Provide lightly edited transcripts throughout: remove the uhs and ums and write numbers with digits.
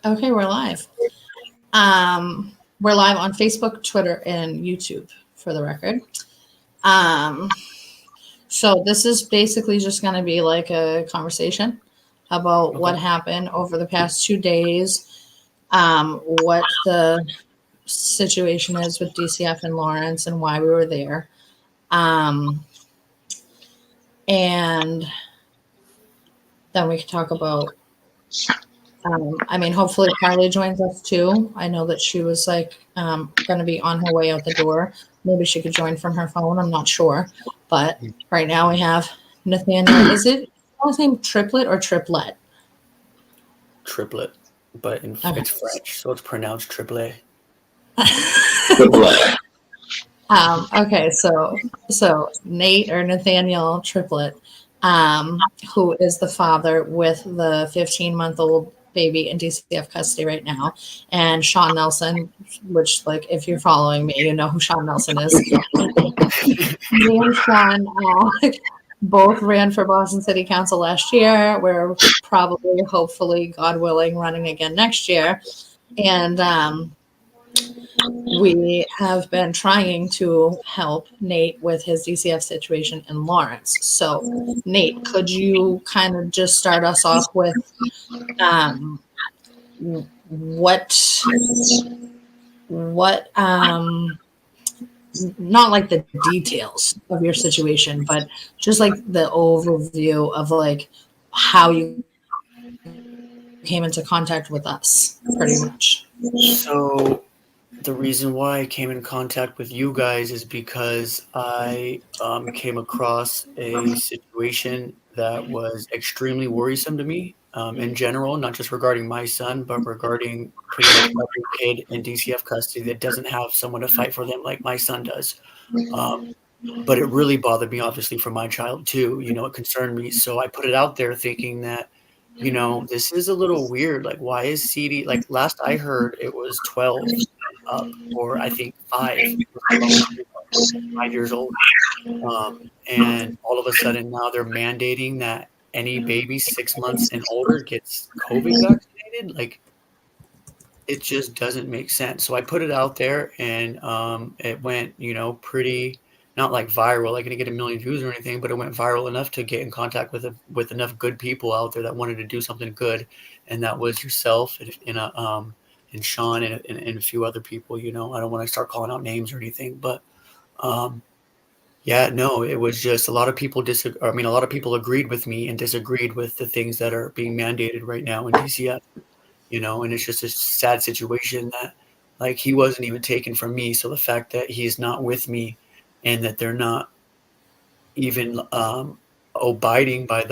Okay, we're live. We're live on Facebook, Twitter, and YouTube, for the record. So this is basically just going to be like a conversation about what happened over the past 2 days, what the situation is with DCF and Lawrence and why we were there. And then we can talk about, hopefully Carly joins us too. I know that she was like going to be on her way out the door. Maybe she could join from her phone. I'm not sure. But right now we have Nathaniel. Is it his name Triplet or Triplet? Triplet, but it's French, so it's pronounced triplet. Triplet. Okay, so Nate or Nathaniel Triplet, who is the father with the 15-month-old baby in DCF custody right now, and Sean Nelson, which, like, if you're following me, you know who Sean Nelson is. Me and Sean both ran for Boston City Council last year. We're probably, hopefully, God willing, running again next year. And we have been trying to help Nate with his DCF situation in Lawrence. So, Nate, could you kind of just start us off with what not like the details of your situation, but just like the overview of like how you came into contact with us, pretty much. So the reason why I came in contact with you guys is because I came across a situation that was extremely worrisome to me in general, not just regarding my son, but regarding pretty much every kid in DCF custody that doesn't have someone to fight for them like my son does. But it really bothered me, obviously, for my child too. You know, it concerned me. So I put it out there thinking that, you know, this is a little weird. Like, why is CD, like last I heard it was 12 up, or I think 5 years old. And all of a sudden now they're mandating that any baby 6 months and older gets COVID vaccinated. Like, it just doesn't make sense. So I put it out there, and it went, you know, pretty, not like viral, like gonna get 1 million views or anything, but it went viral enough to get in contact with enough good people out there that wanted to do something good, and that was yourself and Sean and a few other people. You know, I don't want to start calling out names or anything, but yeah, no, it was just a lot of people a lot of people agreed with me and disagreed with the things that are being mandated right now in DCF. You know, and it's just a sad situation that, like, he wasn't even taken from me. So the fact that he's not with me and that they're not even abiding by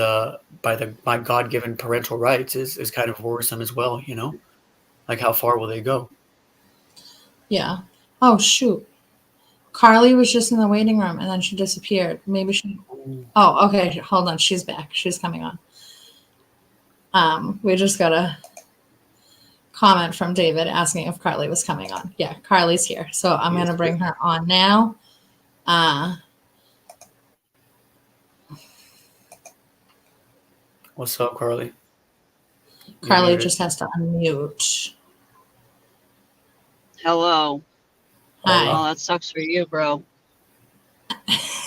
my God-given parental rights is kind of worrisome as well, you know? Like, how far will they go? Yeah. Oh, shoot. Carly was just in the waiting room and then she disappeared. Maybe she. Oh, okay. Hold on. She's back. She's coming on. We just got a comment from David asking if Carly was coming on. Yeah, Carly's here. So I'm going to bring her on now. What's up, Carly? Carly just has to unmute. Hello. Hi. Oh, that sucks for you, bro.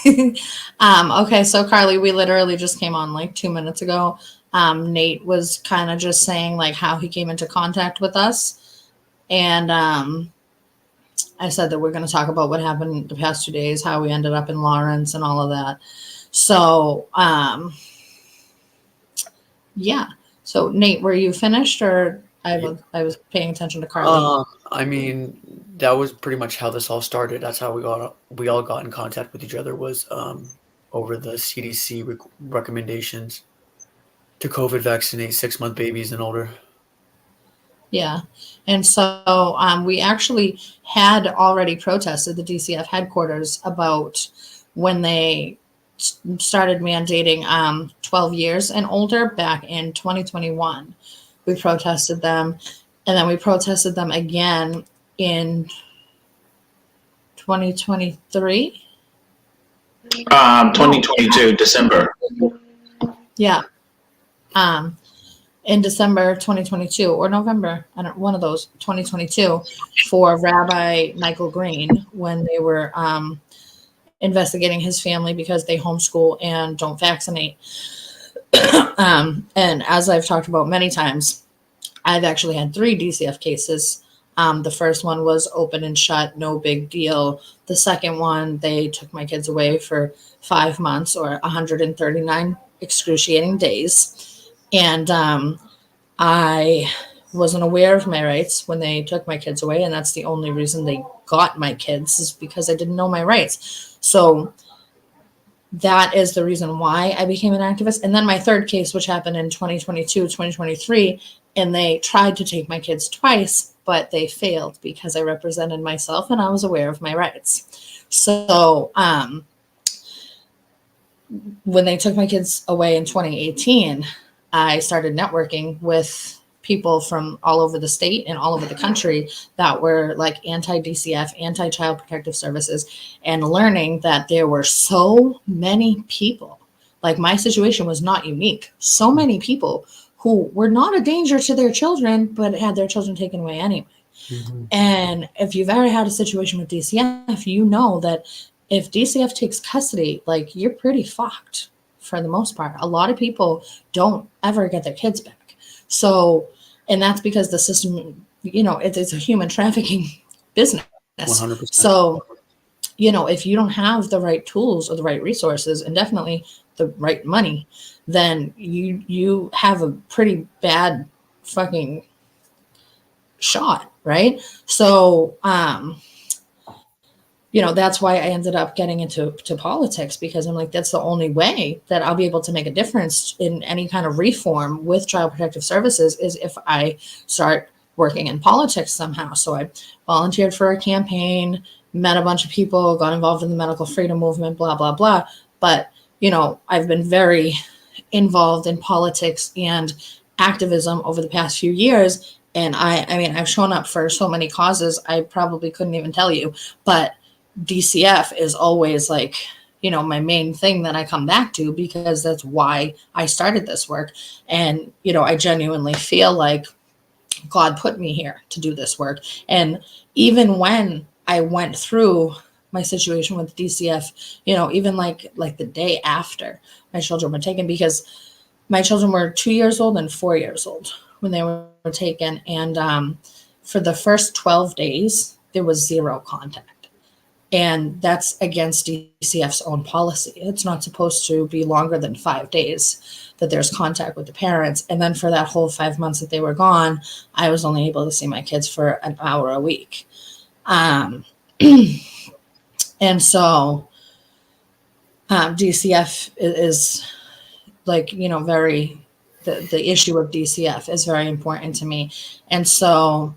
Okay, so Carly, we literally just came on like 2 minutes ago. Nate was kind of just saying like how he came into contact with us. And I said that we're going to talk about what happened the past 2 days, how we ended up in Lawrence and all of that. So, yeah. So Nate, were you finished, or I was paying attention to Carly? I mean, that was pretty much how this all started. That's how we all got in contact with each other, was over the CDC recommendations to COVID vaccinate 6-month babies and older. Yeah. And so we actually had already protested the DCF headquarters about when they started mandating 12 years and older back in 2021. We protested them, and then we protested them again in 2023. 2022, December. Yeah. in December 2022 or November, I don't, one of those 2022, for Rabbi Michael Green when they were investigating his family because they homeschool and don't vaccinate. And as I've talked about many times, I've actually had 3 DCF cases. The first one was open and shut, no big deal. The second one, they took my kids away for 5 months or 139 excruciating days. And I wasn't aware of my rights when they took my kids away. And that's the only reason they got my kids, is because I didn't know my rights. So that is the reason why I became an activist. And then my third case, which happened in 2022, 2023, and they tried to take my kids twice, but they failed because I represented myself and I was aware of my rights. So when they took my kids away in 2018, I started networking with people from all over the state and all over the country that were like anti-DCF, anti-child protective services, and learning that there were so many people. Like, my situation was not unique. So many people who were not a danger to their children, but had their children taken away anyway. Mm-hmm. And if you've ever had a situation with DCF, you know that if DCF takes custody, like, you're pretty fucked for the most part. A lot of people don't ever get their kids back. So, and that's because the system, you know, it's a human trafficking business. 100%. So, you know, if you don't have the right tools or the right resources and definitely the right money, then you have a pretty bad fucking shot, right? So, you know, that's why I ended up getting into politics, because I'm like, that's the only way that I'll be able to make a difference in any kind of reform with child protective services, is if I start working in politics somehow. So I volunteered for a campaign, met a bunch of people, got involved in the medical freedom movement, blah, blah, blah. But, you know, I've been very involved in politics and activism over the past few years. And I mean, I've shown up for so many causes, I probably couldn't even tell you, but DCF is always like, you know, my main thing that I come back to, because that's why I started this work. And, you know, I genuinely feel like God put me here to do this work. And even when I went through my situation with DCF, you know, even like the day after my children were taken, because my children were 2 years old and 4 years old when they were taken. And for the first 12 days, there was 0 contact. And that's against DCF's own policy. It's not supposed to be longer than 5 days that there's contact with the parents. And then for that whole 5 months that they were gone, I was only able to see my kids for an hour a week. And so DCF is like, you know, the issue of DCF is very important to me. And so,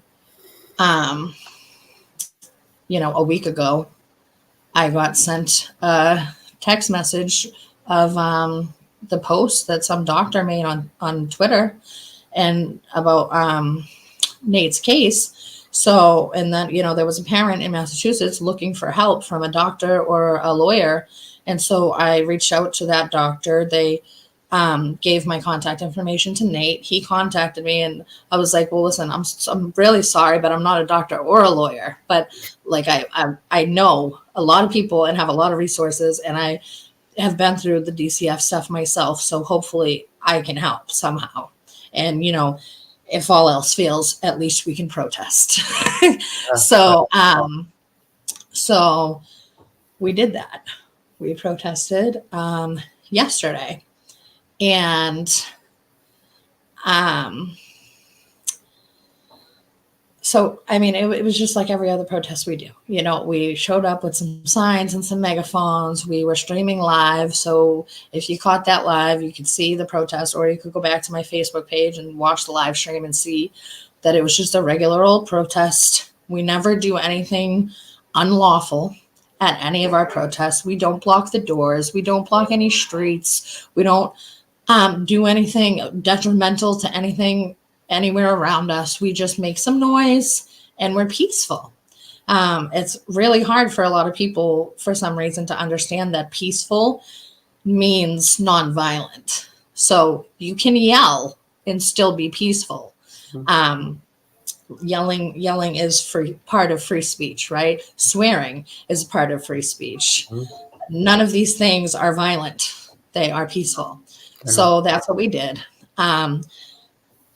you know, a week ago, I got sent a text message of the post that some doctor made on Twitter and about Nate's case. So, and then, you know, there was a parent in Massachusetts looking for help from a doctor or a lawyer. And so I reached out to that doctor. They gave my contact information to Nate. He contacted me, and I was like, well, listen, I'm really sorry, but I'm not a doctor or a lawyer. But like, I know a lot of people and have a lot of resources, and I have been through the DCF stuff myself. So hopefully I can help somehow. And, you know, if all else fails, at least we can protest. So we did that. We protested yesterday. And so, I mean, it was just like every other protest we do. You know, we showed up with some signs and some megaphones. We were streaming live. So if you caught that live, you could see the protest, or you could go back to my Facebook page and watch the live stream and see that it was just a regular old protest. We never do anything unlawful at any of our protests. We don't block the doors. We don't block any streets. We don't do anything detrimental to anything anywhere around us. We just make some noise and we're peaceful. It's really hard for a lot of people, for some reason, to understand that peaceful means nonviolent. So you can yell and still be peaceful. Yelling is part of free speech, right? Swearing is part of free speech. None of these things are violent. They are peaceful. So that's what we did. A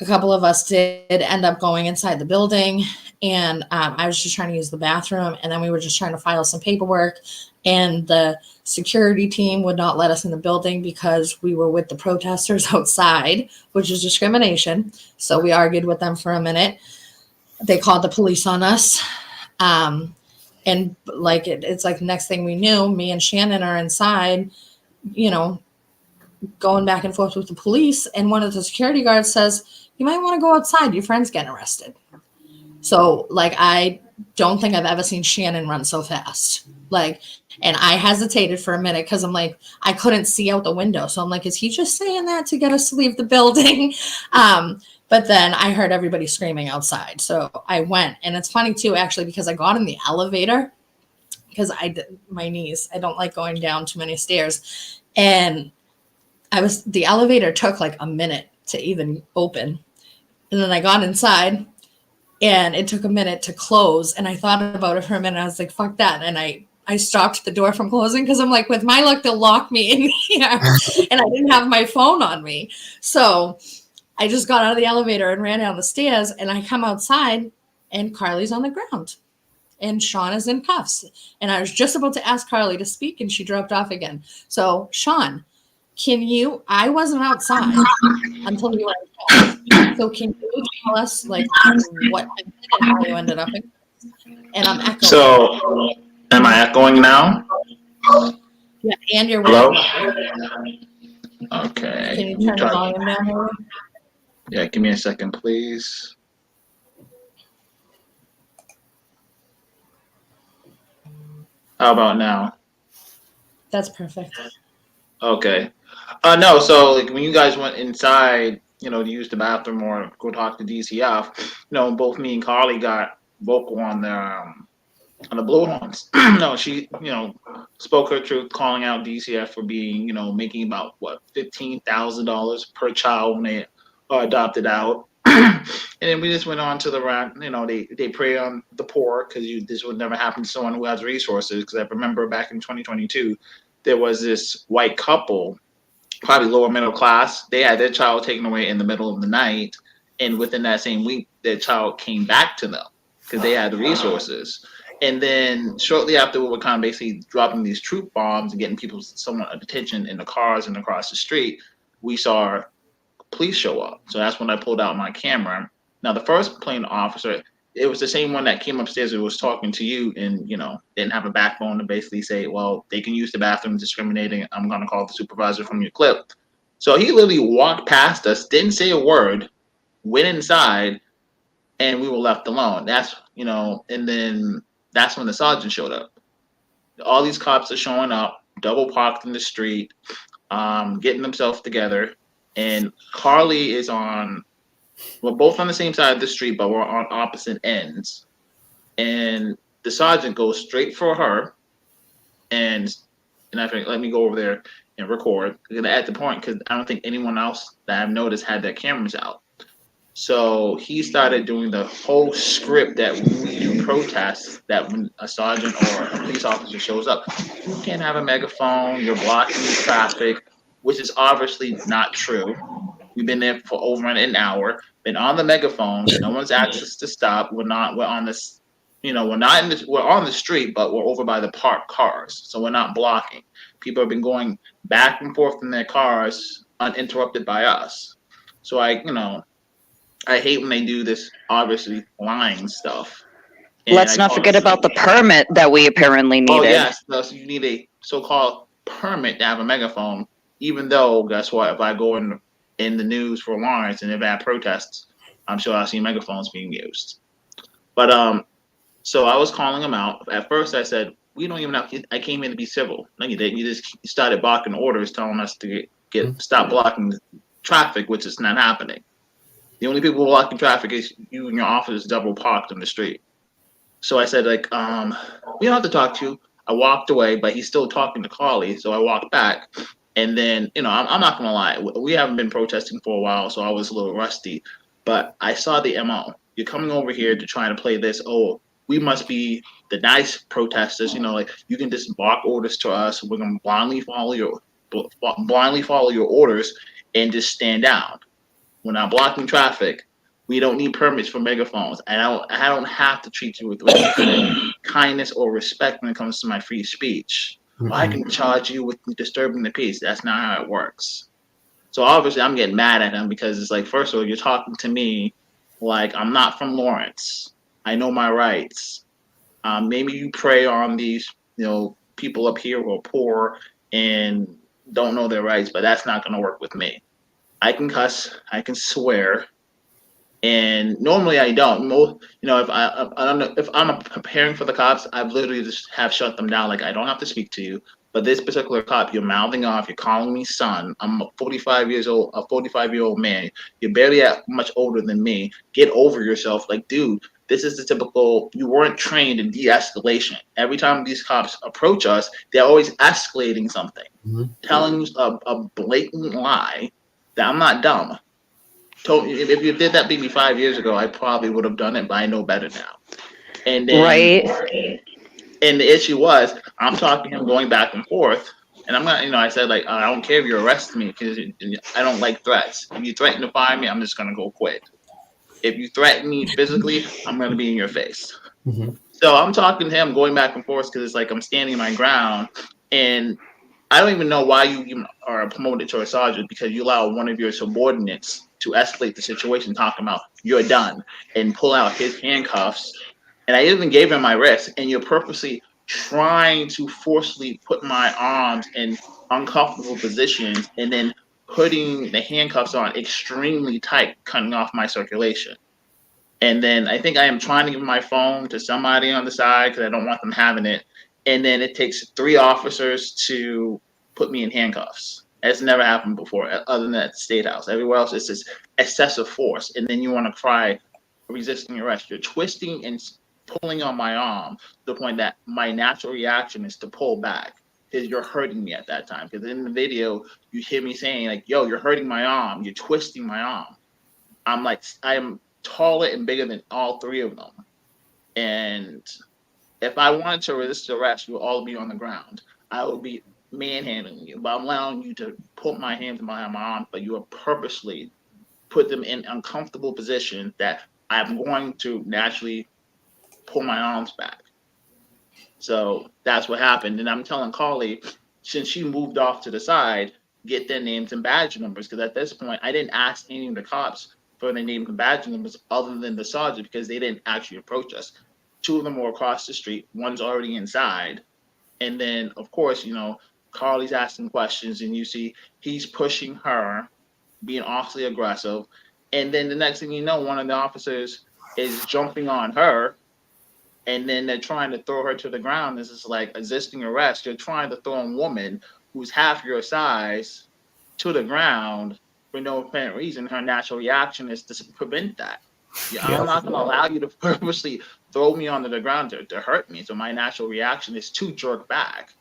couple of us did end up going inside the building, and I was just trying to use the bathroom, and then we were just trying to file some paperwork, and the security team would not let us in the building because we were with the protesters outside, which is discrimination. So we argued with them for a minute. They called the police on us. And like it's like the next thing we knew, me and Shannon are inside, going back and forth with the police. And one of the security guards says, "You might want to go outside. Your friend's getting arrested." So like, I don't think I've ever seen Shannon run so fast. And I hesitated for a minute because I'm like, I couldn't see out the window. So I'm like, is he just saying that to get us to leave the building? But then I heard everybody screaming outside. So I went. And it's funny too, actually, because I got in the elevator because my knees, I don't like going down too many stairs. And the elevator took like a minute to even open. And then I got inside and it took a minute to close. And I thought about it for a minute. I was like, fuck that. And I stopped the door from closing because I'm like, with my luck, they'll lock me in here. And I didn't have my phone on me. So I just got out of the elevator and ran down the stairs, and I come outside and Carly's on the ground and Sean is in cuffs. And I was just about to ask Carly to speak and she dropped off again. So Sean, I wasn't outside until you were. So can you tell us like what and how you ended up in? And I'm echoing. So am I echoing now? Yeah, and you're Hello? Okay. Okay. Can you turn the volume down here? Yeah, give me a second, please. How about now? That's perfect. Okay. No, so like when you guys went inside, to use the bathroom or go talk to DCF, both me and Carly got vocal on the blowhorns. No, she, spoke her truth, calling out DCF for being, making about $15,000 per child when they are adopted out. And then we just went on to the rant. They prey on the poor because this would never happen to someone who has resources. Because I remember back in 2022, there was this white couple, probably lower middle class. They had their child taken away in the middle of the night, and within that same week, their child came back to them because they had the resources. And then shortly after, we were kind of basically dropping these truth bombs and getting people somewhat of attention in the cars and across the street. We saw police show up. So that's when I pulled out my camera. Now, the first plane officer, it was the same one that came upstairs and was talking to you and, didn't have a backbone to basically say, well, they can use the bathroom discriminating. I'm going to call the supervisor from your clip. So he literally walked past us, didn't say a word, went inside, and we were left alone. That's, and then that's when the sergeant showed up. All these cops are showing up, double parked in the street, getting themselves together. And Carly is we're both on the same side of the street, but we're on opposite ends. And the sergeant goes straight for her. And I think, let me go over there and record. At the point, because I don't think anyone else that I've noticed had their cameras out. So he started doing the whole script that when we do protests, that when a sergeant or a police officer shows up, you can't have a megaphone, you're blocking the traffic, which is obviously not true. We've been there for over an hour, been on the megaphone, no one's asked us to stop. We're on this, we're on the street, but we're over by the parked cars. So we're not blocking. People have been going back and forth in their cars uninterrupted by us. So I hate when they do this, obviously, lying stuff. And let's not forget about the permit that we apparently needed. Oh, yes. So you need a so-called permit to have a megaphone, even though, guess what? If I go in the news for Lawrence and they've had protests, I'm sure I'll see megaphones being used. But so I was calling them out. At first, I said, we don't even have, I came in to be civil. No, you didn't. You just started barking orders telling us to stop blocking traffic, which is not happening. The only people blocking traffic is you and your office double parked in the street. So I said, we don't have to talk to you. I walked away, but he's still talking to Carly. So I walked back And then, I'm not gonna lie, we haven't been protesting for a while, so I was a little rusty. But I saw the MO. You're coming over here to try to play this. Oh, we must be the nice protesters. Like you can just bark orders to us. We're gonna blindly follow your orders and just stand down. We're not blocking traffic. We don't need permits for megaphones. I don't have to treat you with kindness or respect when it comes to my free speech. I can charge you with disturbing the peace. That's not how it works. So obviously I'm getting mad at him because it's like, first of all, you're talking to me like I'm not from Lawrence. I know my rights. Maybe you prey on these, people up here who are poor and don't know their rights, but that's not going to work with me. I can cuss, I can swear, and normally I don't. If I'm preparing for the cops, I've literally just have shut them down. Like I don't have to speak to you. But this particular cop, you're mouthing off. You're calling me son. I'm a 45 years old, a 45-year-old man. You're barely that much older than me. Get over yourself. Like, dude, this is the typical. You weren't trained in de-escalation. Every time these cops approach us, they're always escalating something, telling a blatant lie that I'm not dumb. If you did that maybe 5 years ago, I probably would have done it, but I know better now. And then, Right. and the issue was, I'm talking to him going back and forth, and I'm not, I said like, I don't care if you arrest me because I don't like threats. If you threaten to fire me, I'm just gonna go quit. If you threaten me physically, I'm gonna be in your face. So I'm talking to him going back and forth because it's like I'm standing my ground, and I don't even know why you even are promoted to a sergeant because you allow one of your subordinates to escalate the situation, talking about you're done and pull out his handcuffs. And I even gave him my wrist, and you're purposely trying to forcefully put my arms in uncomfortable positions and then putting the handcuffs on extremely tight, cutting off my circulation. And then I think I am trying to give my phone to somebody on the side because I don't want them having it. And then it takes 3 officers to put me in handcuffs. It's never happened before, other than at the state house. Everywhere else, it's this excessive force. And then you want to cry resisting arrest. You're twisting and pulling on my arm to the point that my natural reaction is to pull back because you're hurting me at that time. Because in the video, you hear me saying, like, yo, you're hurting my arm. You're twisting my arm. I'm like, I'm taller and bigger than all 3 of them. And if I wanted to resist arrest, you would all be on the ground. I would be manhandling you, but I'm allowing you to put my hands behind my arm, but you are purposely put them in uncomfortable position that I'm going to naturally pull my arms back. So that's what happened. And I'm telling Carly, since she moved off to the side, get their names and badge numbers. Because at this point, I didn't ask any of the cops for their names and badge numbers other than the sergeant because they didn't actually approach us. 2 of them were across the street. One's already inside. And then, of course, Carly's asking questions, and you see he's pushing her, being awfully aggressive. And then the next thing you know, one of the officers is jumping on her, and then they're trying to throw her to the ground. This is like resisting arrest. You're trying to throw a woman who's half your size to the ground for no apparent reason. Her natural reaction is to prevent that. I'm not going to allow you to purposely throw me onto the ground to hurt me. So my natural reaction is to jerk back.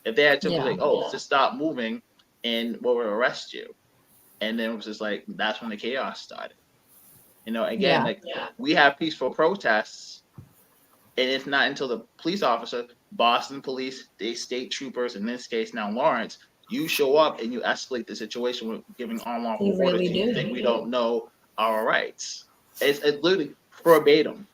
If they had to be like, oh, just stop moving and we'll arrest you. And then it was just like, that's when the chaos started. Again, we have peaceful protests, and it's not until the police officer, Boston police, the state troopers, in this case now Lawrence, you show up and you escalate the situation with giving unlawful orders. Really You think we don't know our rights. It's literally verbatim.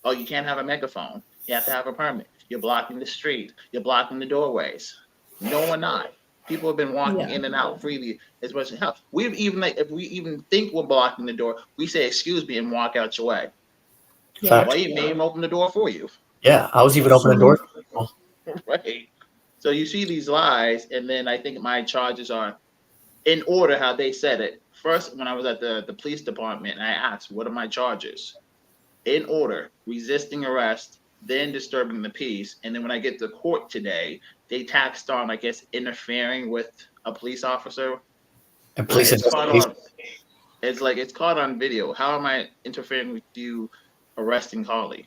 Oh, you can't have a megaphone. You have to have a permit. You're blocking the street. You're blocking the doorways. No, we're not. People have been walking in and out freely as much as hell. We've even, if we even think we're blocking the door, we say, excuse me, and walk out your way. Yeah. Well, you made him open the door for you. Yeah, I was even opening doors. Right. So you see these lies, and then I think my charges are in order how they said it. First, when I was at the police department, I asked, what are my charges? In order, resisting arrest, then disturbing the peace. And then when I get to court today, they taxed on, I guess, interfering with a police officer. And police investigation. It's caught on video. How am I interfering with you arresting Carly?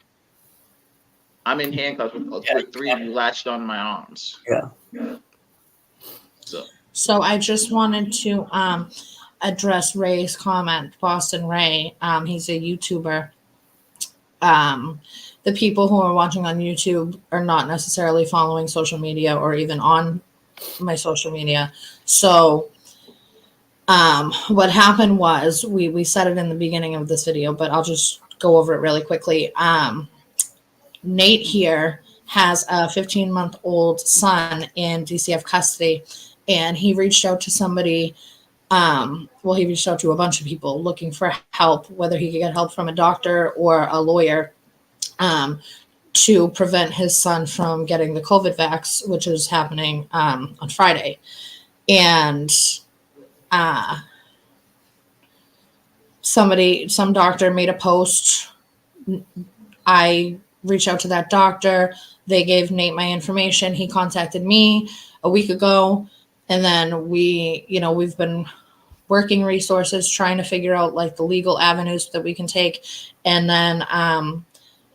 I'm in handcuffs with 3 of you latched on my arms. Yeah. So So I just wanted to address Ray's comment, Boston Ray. He's a YouTuber. The people who are watching on YouTube are not necessarily following social media or even on my social media. So what happened was we said it in the beginning of this video, but I'll just go over it really quickly. Nate here has a 15-month-old son in DCF custody, and he reached out to somebody. He reached out to a bunch of people looking for help, whether he could get help from a doctor or a lawyer, to prevent his son from getting the COVID vax, which is happening on Friday. And some doctor made a post. I reached out to that doctor. They gave Nate my information. He contacted me a week ago. And then we've been working resources, trying to figure out like the legal avenues that we can take. And then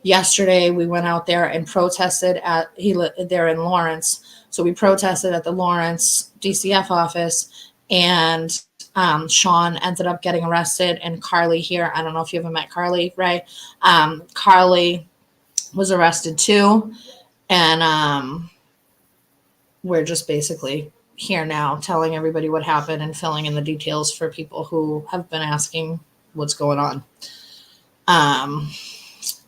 yesterday we went out there and protested they're in Lawrence. So we protested at the Lawrence DCF office, and Sean ended up getting arrested, and Carly here, I don't know if you ever met Carly, Ray. Carly was arrested too. And we're just basically here now telling everybody what happened and filling in the details for people who have been asking what's going on.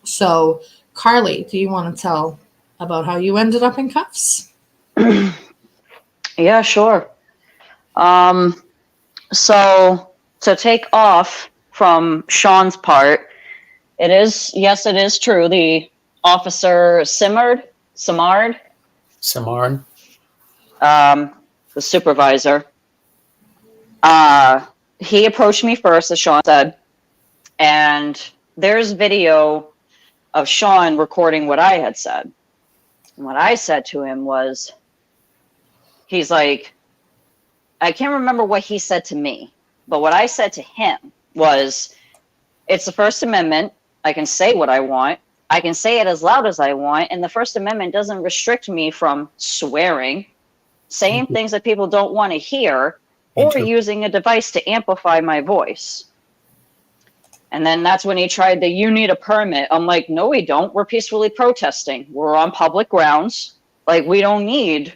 So Carly, do you want to tell about how you ended up in cuffs? Yeah, sure. So to take off from Sean's part, it is true. The officer Simard, the supervisor, he approached me first, as Sean said, and there's video of Sean recording what I had said. And what I said to him was, he's like, I can't remember what he said to me, but what I said to him was, it's the First Amendment. I can say what I want. I can say it as loud as I want. And the First Amendment doesn't restrict me from swearing, saying things that people don't want to hear, or using a device to amplify my voice. And then that's when he tried the, you need a permit. I'm like, no, we don't. We're peacefully protesting. We're on public grounds. Like, we don't need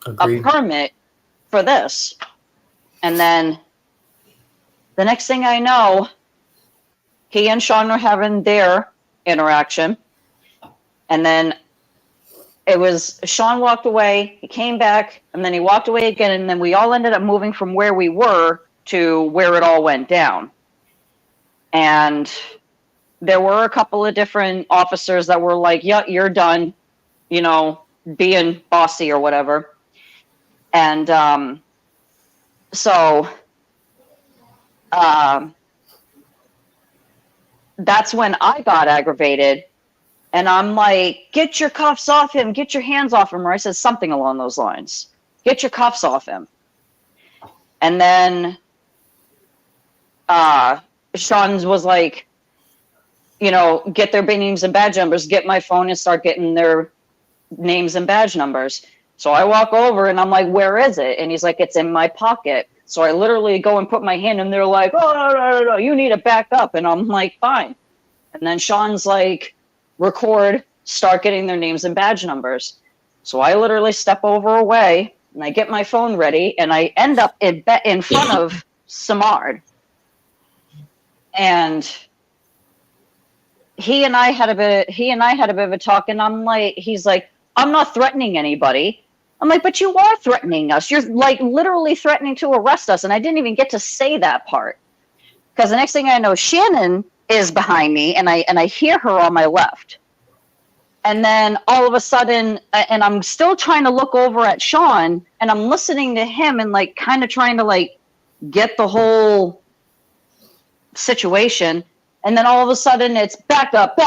a permit for this. And then the next thing I know, he and Sean were having their interaction. And then it was, Sean walked away, he came back, and then he walked away again. And then we all ended up moving from where we were to where it all went down. And there were a couple of different officers that were like, yeah, you're done, being bossy or whatever. And that's when I got aggravated. And I'm like, get your cuffs off him. Get your hands off him. Or I said something along those lines. Get your cuffs off him. And then Sean was like, get their names and badge numbers. Get my phone and start getting their names and badge numbers. So I walk over and I'm like, where is it? And he's like, it's in my pocket. So I literally go and put my hand and they're like, oh, no, you need to back up. And I'm like, fine. And then Sean's like, record, start getting their names and badge numbers. So I literally step over away and I get my phone ready and I end up in front of Simard. And he and I had a bit of a talk, and he's like, I'm not threatening anybody. I'm like, but you are threatening us. You're like literally threatening to arrest us. And I didn't even get to say that part. Because the next thing I know, Shannon is behind me and I hear her on my left. And then all of a sudden, and I'm still trying to look over at Sean and I'm listening to him and like kind of trying to like get the whole situation. And then all of a sudden it's back up,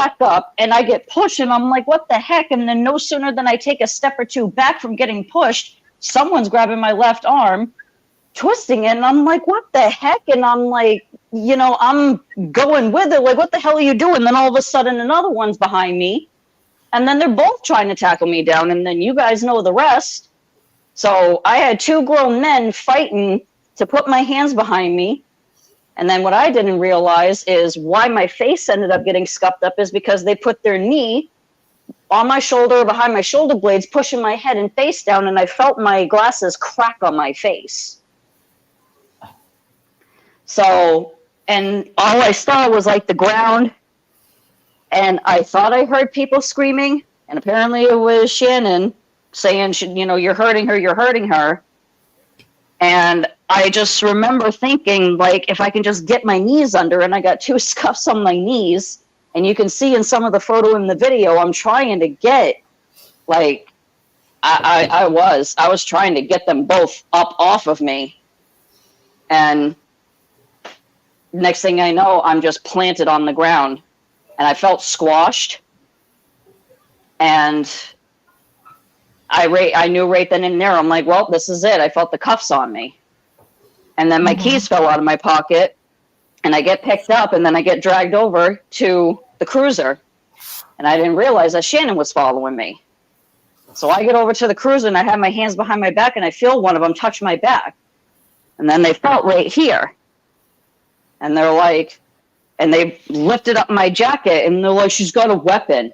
and I get pushed and I'm like, what the heck? And then no sooner than I take a step or two back from getting pushed, someone's grabbing my left arm, twisting it, and I'm like, what the heck? And I'm like, I'm going with it, like, what the hell are you doing? And then all of a sudden another one's behind me, and then they're both trying to tackle me down, and then you guys know the rest. So I had two grown men fighting to put my hands behind me. And then what I didn't realize is why my face ended up getting scuffed up is because they put their knee on my shoulder, behind my shoulder blades, pushing my head and face down, and I felt my glasses crack on my face. So, and all I saw was like the ground, and I thought I heard people screaming, and apparently it was Shannon saying, you know, you're hurting her, you're hurting her. And I just remember thinking, like, if I can just get my knees under, and I got two scuffs on my knees, and you can see in some of the photo in the video, I'm trying to get, like, I was trying to get them both up off of me. And next thing I know, I'm just planted on the ground, and I felt squashed. And I knew right then and there, I'm like, well, this is it. I felt the cuffs on me. And then my keys fell out of my pocket, and I get picked up, and then I get dragged over to the cruiser. And I didn't realize that Shannon was following me. So I get over to the cruiser, and I have my hands behind my back, and I feel one of them touch my back. And then they felt right here. And they're like, and they lifted up my jacket, and they're like, she's got a weapon.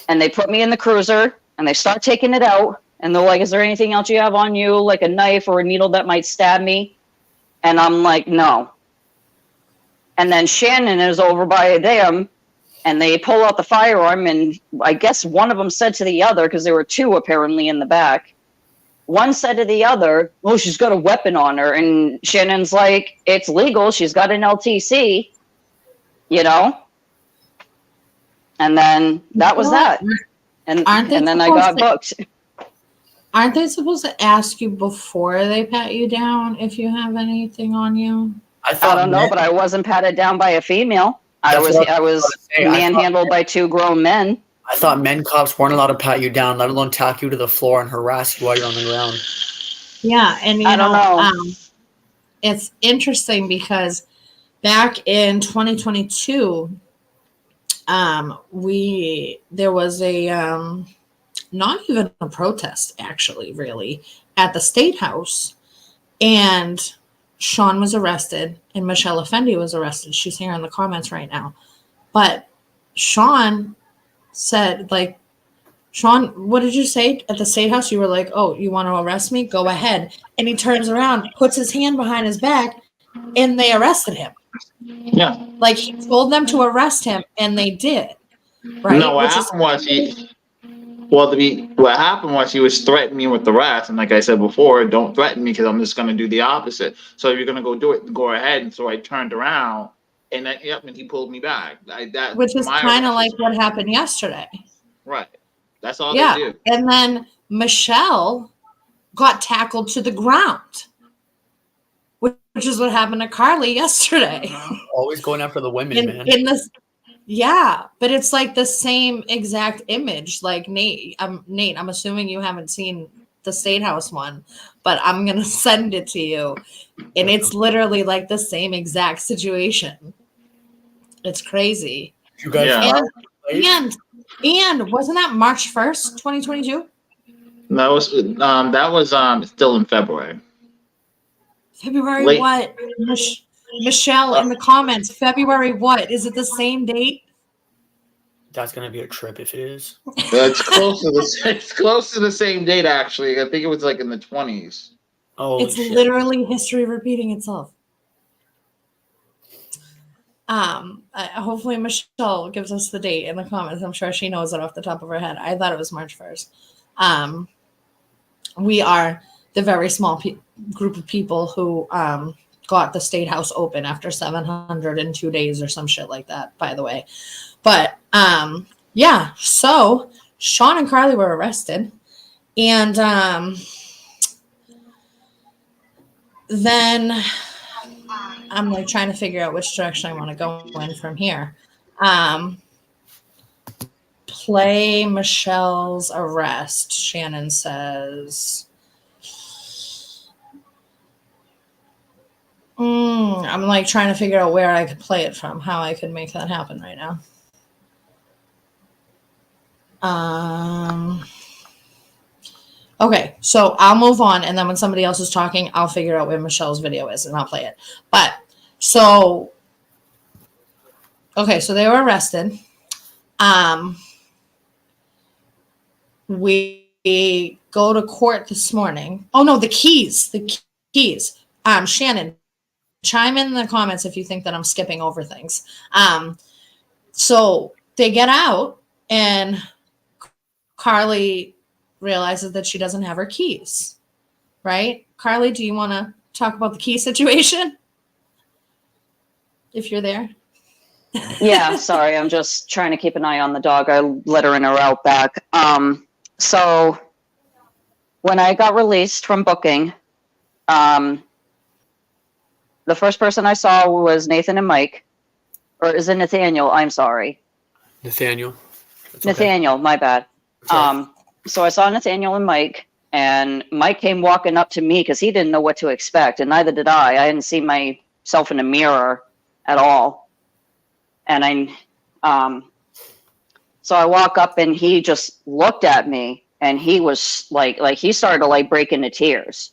And they put me in the cruiser, and they start taking it out. And they're like, is there anything else you have on you, like a knife or a needle that might stab me? And I'm like, no. And then Shannon is over by them, and they pull out the firearm, and I guess one of them said to the other, because there were two apparently in the back, one said to the other, oh, she's got a weapon on her. And Shannon's like, it's legal. She's got an LTC, you know? And then that was that. And then I got booked. Aren't they supposed to ask you before they pat you down if you have anything on you? I don't know, but I wasn't patted down by a female. I was manhandled by two grown men. I thought men cops weren't allowed to pat you down, let alone tack you to the floor and harass you while you're on the ground. Yeah, and I don't know. It's interesting because back in 2022, there was a not even a protest, actually, really, at the State House, and Sean was arrested and Michelle Effendi was arrested. She's here in the comments right now. But Sean said, like, Sean, what did you say at the State House? You were like, oh, you want to arrest me? Go ahead. And he turns around, puts his hand behind his back, and they arrested him. Yeah. Like, he told them to arrest him, and they did. Right? No, what happened was he was threatening me with the arrest, and like I said before, don't threaten me because I'm just going to do the opposite. So if you're going to go do it, go ahead. And so I turned around, and and he pulled me back. Which is kind of like what happened yesterday. Right. That's all Yeah. they do. And then Michelle got tackled to the ground, which is what happened to Carly yesterday. Always going after the women, man. Yeah, but it's like the same exact image. Like Nate, I'm assuming you haven't seen the State House one, but I'm gonna send it to you, and it's literally like the same exact situation. It's crazy. You guys, and wasn't that March 1st, 2022? That was still in February. February Late. what? Michelle in the comments. February what? Is it the same date? That's gonna be a trip if it is. It's close to the same date, actually. I think it was like in the 20s. Oh, It's literally history repeating itself. Hopefully Michelle gives us the date in the comments. I'm sure she knows it off the top of her head. I thought it was March 1st. We are the very small group of people who got the State House open after 702 days or some shit like that, by the way. But yeah, so Sean and Carly were arrested, and then I'm like trying to figure out which direction I want to go in from here. Play Michelle's arrest, Shannon says. I'm like trying to figure out where I could play it from, how I could make that happen right now. Okay, so I'll move on, and then when somebody else is talking, I'll figure out where Michelle's video is, and I'll play it. But so, okay, so they were arrested. We go to court this morning. Oh no, the keys. Shannon, chime in the comments if you think that I'm skipping over things. So they get out, and Carly realizes that she doesn't have her keys. Right? Carly, do you want to talk about the key situation? If you're there. Yeah, sorry, I'm just trying to keep an eye on the dog. I let her in or out back. So when I got released from booking, the first person I saw was Nathan and Mike, or is it Nathaniel? I'm sorry. Nathaniel. That's okay. Nathaniel, my bad. That's all right. So I saw Nathaniel and Mike, and Mike came walking up to me because he didn't know what to expect, and neither did I. I hadn't seen myself in a mirror at all. And so I walk up, and he just looked at me, and he was like he started to like break into tears.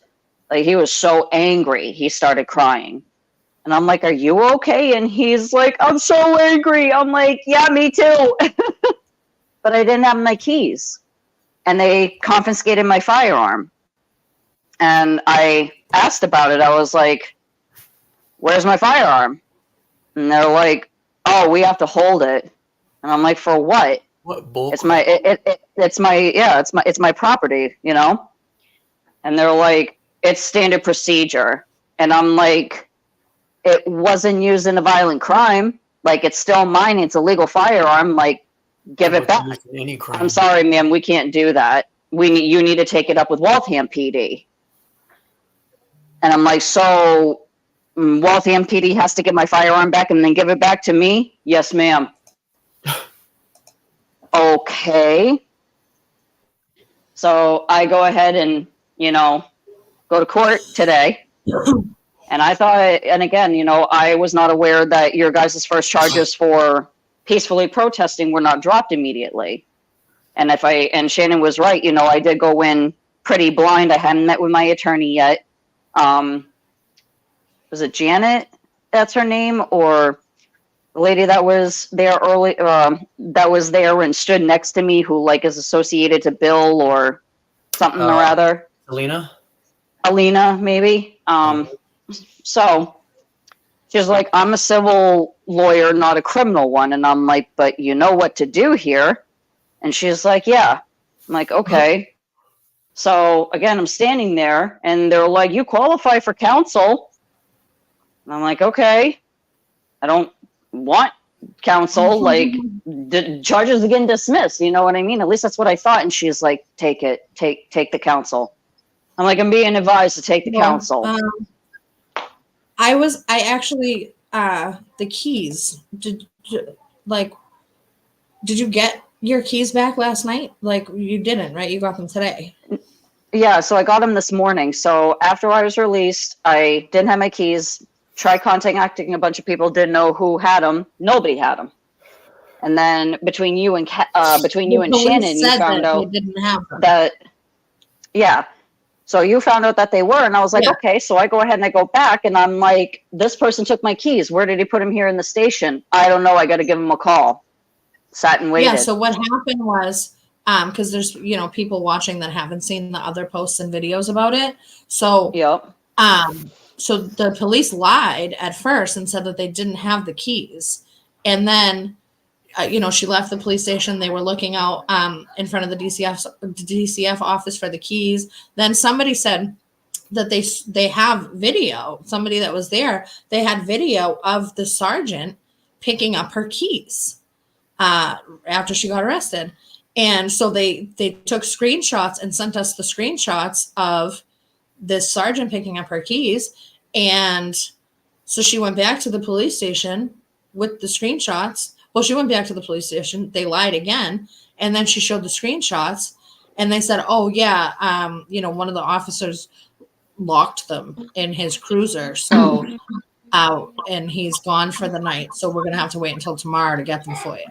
Like he was so angry, he started crying. And I'm like, "Are you okay?" And he's like, "I'm so angry." I'm like, "Yeah, me too." But I didn't have my keys, and they confiscated my firearm. And I asked about it. I was like, "Where's my firearm?" And they're like, "Oh, we have to hold it." And I'm like, "For what?" What bull? It's my property, you know? And they're like, "It's standard procedure." And I'm like, "It wasn't used in a violent crime. Like, it's still mine. It's a legal firearm. Like, give it back." Any crime. "I'm sorry, ma'am, we can't do that. You need to take it up with Waltham PD." And I'm like, "So Waltham PD has to get my firearm back and then give it back to me?" "Yes, ma'am." Okay. So I go ahead and, go to court today. And I thought, and again, I was not aware that your guys' first charges for peacefully protesting were not dropped immediately. And Shannon was right, I did go in pretty blind. I hadn't met with my attorney yet. Was it Janet? That's her name, or the lady that was there early, that was there and stood next to me, who like is associated to Bill or something or other. Alina, maybe. So she's like, "I'm a civil lawyer, not a criminal one." And I'm like, "But you know what to do here." And she's like, "Yeah." I'm like, "Okay." So again, I'm standing there, and they're like, "You qualify for counsel." And I'm like, "Okay, I don't want counsel." Like, the charges are getting dismissed. You know what I mean? At least that's what I thought. And she's like, "Take it. Take the counsel." I'm like, "I'm being advised to take the counsel." The keys. Did you get your keys back last night? Like, you didn't, right? You got them today. Yeah, so I got them this morning. So after I was released, I didn't have my keys. Tried contacting a bunch of people, didn't know who had them. Nobody had them. And then between you and Shannon, you found out they didn't have them. that. Yeah. So you found out that they were, and I was like, Yeah. Okay. So I go ahead and I go back, and I'm like, "This person took my keys. Where did he put them here in the station?" "I don't know. I got to give him a call." Sat and waited. Yeah, so what happened was, because there's, people watching that haven't seen the other posts and videos about it. So, Yep. So the police lied at first and said that they didn't have the keys. And then, she left the police station. They were looking out in front of the DCF office for the keys. Then somebody said that they have video. Somebody that was there, they had video of the sergeant picking up her keys after she got arrested. And so they took screenshots and sent us the screenshots of this sergeant picking up her keys. And so she went back to the police station with the screenshots. Well, she went back to the police station. They lied again. And then she showed the screenshots, and they said, "Oh yeah, one of the officers locked them in his cruiser. So and he's gone for the night. So we're going to have to wait until tomorrow to get them for you."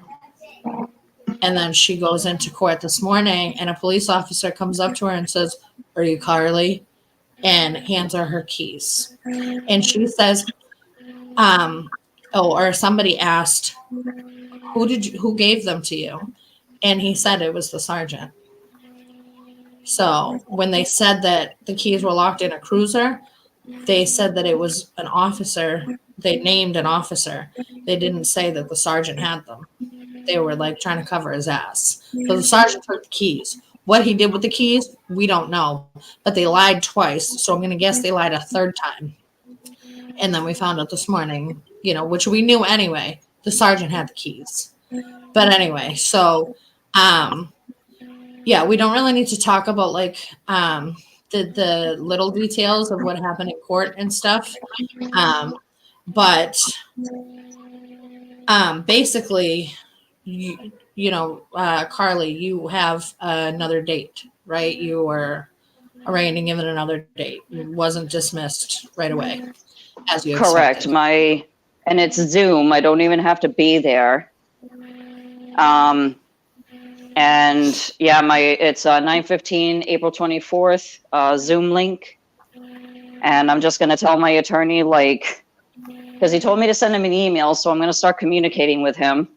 And then she goes into court this morning, and a police officer comes up to her and says, "Are you Carly?" and hands her her keys. And she says, or somebody asked, who gave them to you? And he said it was the sergeant. So when they said that the keys were locked in a cruiser, they said that it was an officer. They named an officer. They didn't say that the sergeant had them. They were like trying to cover his ass. So the sergeant took the keys. What he did with the keys, we don't know. But they lied twice. So I'm going to guess they lied a third time. And then we found out this morning, which we knew anyway, the sergeant had the keys. But anyway, so, we don't really need to talk about like the little details of what happened in court and stuff. But basically, Carly, you have another date, right? You were arraigned and given another date. It wasn't dismissed right away, as you Correct. expected. And it's Zoom. I don't even have to be there. And yeah, it's 9:15, April 24th, Zoom link. And I'm just going to tell my attorney, because he told me to send him an email, so I'm going to start communicating with him.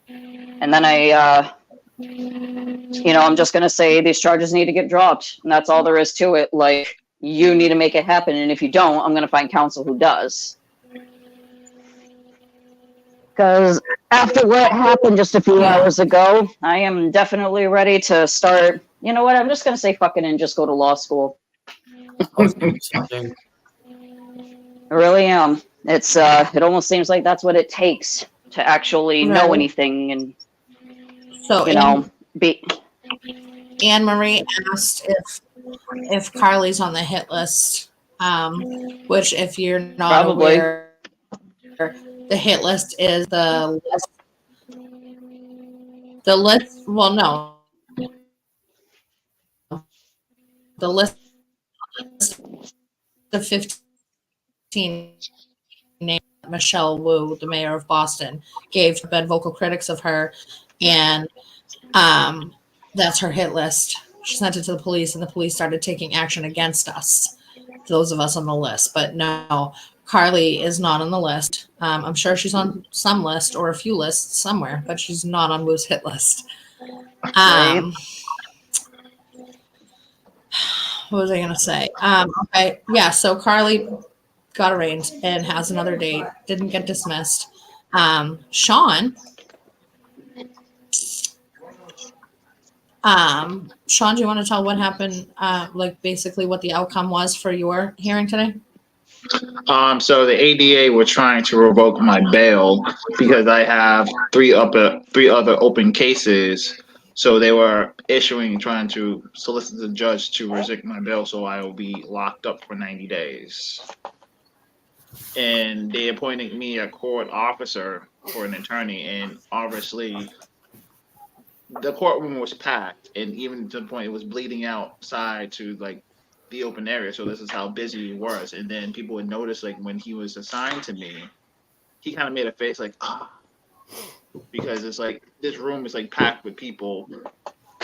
And then I'm just going to say these charges need to get dropped. And that's all there is to it. Like, you need to make it happen. And if you don't, I'm going to find counsel who does. Because after what happened just a few hours ago, I am definitely ready to start. You know what? I'm just going to say fuck it and just go to law school. I was gonna do something. I really am. It's it almost seems like that's what it takes to actually know anything and So be. Anne Marie asked if Carly's on the hit list, which if you're not Probably. aware, the hit list is the list. The list. Well, no. The list of 15 names Michelle Wu, the mayor of Boston, gave been vocal critics of her, and that's her hit list. She sent it to the police, and the police started taking action against us, those of us on the list. But no, Carly is not on the list. I'm sure she's on some list or a few lists somewhere, but she's not on Wu's hit list. Right. What was I going to say? Okay, yeah, so Carly got arraigned and has another date, didn't get dismissed. Sean, do you want to tell what happened, basically what the outcome was for your hearing today? So the ADA were trying to revoke my bail because I have three other open cases. So they were trying to solicit the judge to reject my bail, so I will be locked up for 90 days. And they appointed me a court officer for an attorney, and obviously the courtroom was packed, and even to the point it was bleeding outside to the open area. So this is how busy it was. And then people would notice when he was assigned to me, he kind of made a face because it's this room is packed with people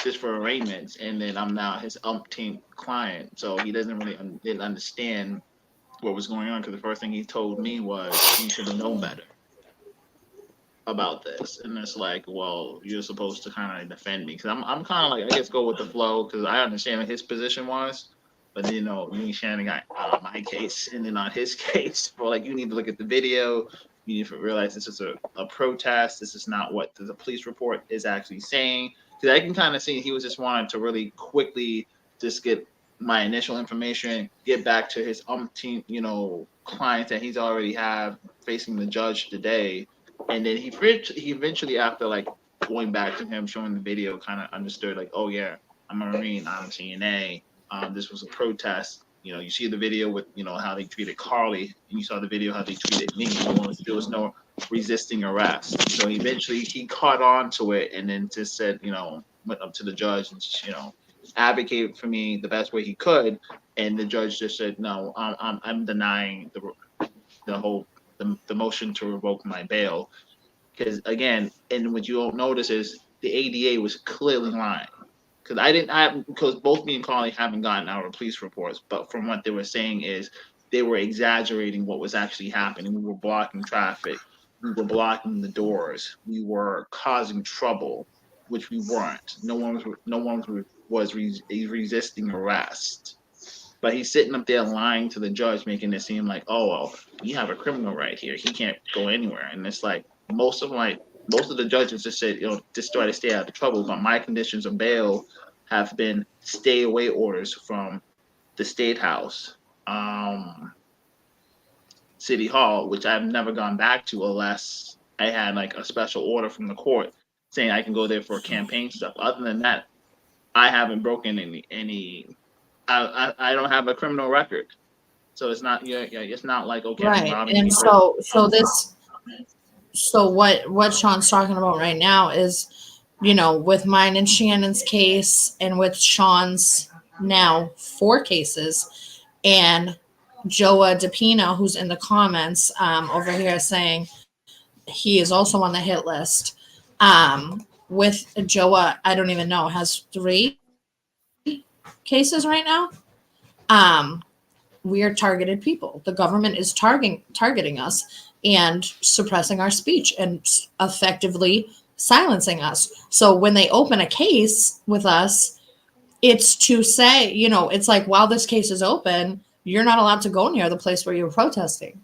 just for arraignments, and then I'm now his umpteenth client, so he didn't understand what was going on, because the first thing he told me was, you should have known better about this. And it's well, you're supposed to kind of defend me, because I'm kind of I guess go with the flow, because I understand what his position was. But me and Shannon got on my case, and then on his case, you need to look at the video. You need to realize this is a protest. This is not what the police report is actually saying. Because I can kind of see he was just wanting to really quickly just get my initial information, get back to his umpteen, clients that he's already have facing the judge today. And then he eventually, after going back to him, showing the video, kind of understood oh yeah, I'm a Marine, I'm CNA. This was a protest. You see the video with how they treated Carly, and you saw the video how they treated me. There was no resisting arrest. So eventually he caught on to it, and then just said, went up to the judge and just, advocated for me the best way he could. And the judge just said, no, I'm denying the motion to revoke my bail. Because again, and what you don't notice is the ADA was clearly lying. Because both me and Carly haven't gotten our police reports, but from what they were saying is they were exaggerating what was actually happening. We were blocking traffic, we were blocking the doors, we were causing trouble, which we weren't. No one was resisting arrest. But he's sitting up there lying to the judge, making it seem like, oh well, we have a criminal right here. He can't go anywhere. And it's like most of the judges just said, just try to stay out of trouble. But my conditions of bail have been stay away orders from the State House, City Hall, which I've never gone back to unless I had like a special order from the court saying I can go there for campaign stuff. Other than that, I haven't broken any. I don't have a criminal record, so it's not. Yeah, it's not like okay. I'm Right. robbing And people. so what Sean's talking about right now is, with mine and Shannon's case and with Sean's now 4 cases, and Joa DePina, who's in the comments over here saying he is also on the hit list. With Joa, I don't even know, has 3 cases right now. We are targeted people. The government is targeting us and suppressing our speech and effectively silencing us. So when they open a case with us, it's to say, it's like, while this case is open, you're not allowed to go near the place where you're protesting.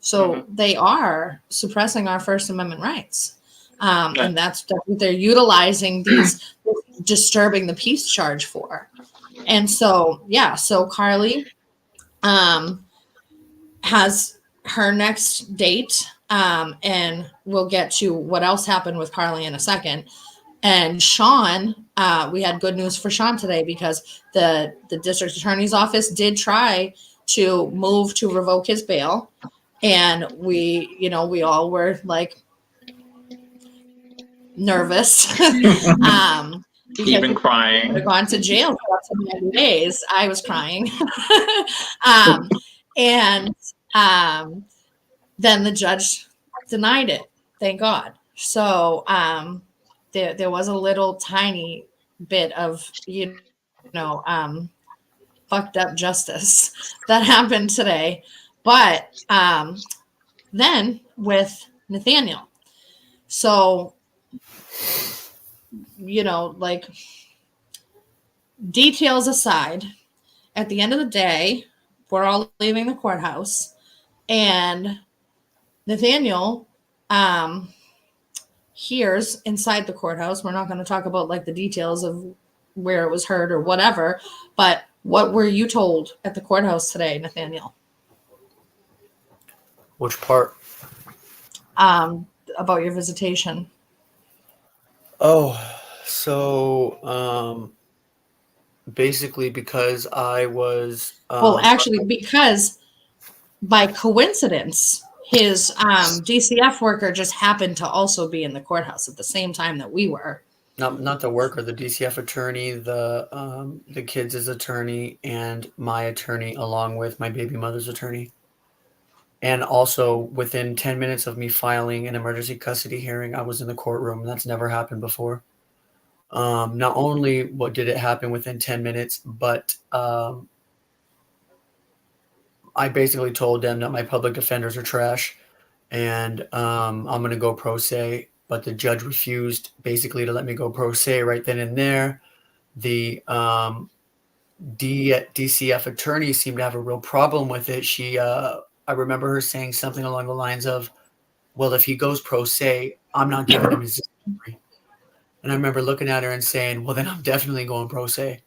So they are suppressing our First Amendment rights. And that's what they're utilizing these disturbing the peace charge for. And so, so Carly has her next date, and we'll get to what else happened with Carly in a second. And Sean, we had good news for Sean today because the district attorney's office did try to move to revoke his bail. And we all were like nervous. Even crying. Would have gone to jail for up to 90 days. I was crying. And then the judge denied it. Thank God. So there was a little tiny bit of, fucked up justice that happened today. But then with Nathaniel. So, like, details aside, at the end of the day, we're all leaving the courthouse, and Nathaniel hears inside the courthouse. We're not going to talk about like the details of where it was heard or whatever, but what were you told at the courthouse today, Nathaniel? Which part? About your visitation. Oh, so basically because I was Well, actually, because by coincidence, his DCF worker just happened to also be in the courthouse at the same time that we were. not the worker, the DCF attorney, the kids' attorney, and my attorney, along with my baby mother's attorney. And also, within 10 minutes of me filing an emergency custody hearing, I was in the courtroom. That's never happened before. Not only did it happen within 10 minutes, but I basically told them that my public defenders are trash and I'm going to go pro se. But the judge refused basically to let me go pro se right then and there. The DCF attorney seemed to have a real problem with it. I remember her saying something along the lines of, well, if he goes pro se, I'm not giving him his discovery. And I remember looking at her and saying, well, then I'm definitely going pro se,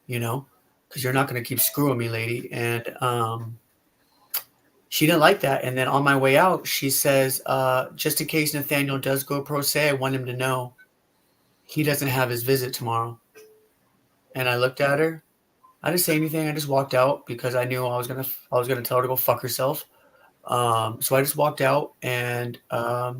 because you're not going to keep screwing me, lady. And she didn't like that. And then on my way out, she says, just in case Nathaniel does go pro se, I want him to know he doesn't have his visit tomorrow. And I looked at her. I didn't say anything. I just walked out because I knew I was gonna tell her to go fuck herself. So I just walked out, and also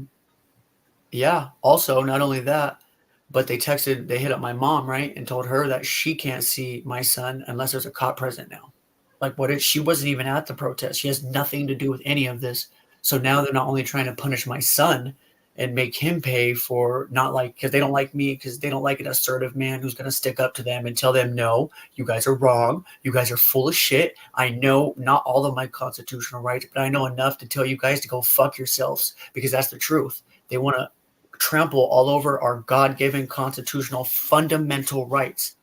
not only that, but they hit up my mom, right, and told her that she can't see my son unless there's a cop present now. Like, she wasn't even at the protest. She has nothing to do with any of this. So now they're not only trying to punish my son and make him pay for not like, because they don't like me, because they don't like an assertive man who's going to stick up to them and tell them, no, you guys are wrong. You guys are full of shit. I know not all of my constitutional rights, but I know enough to tell you guys to go fuck yourselves, because that's the truth. They want to trample all over our God-given constitutional fundamental rights,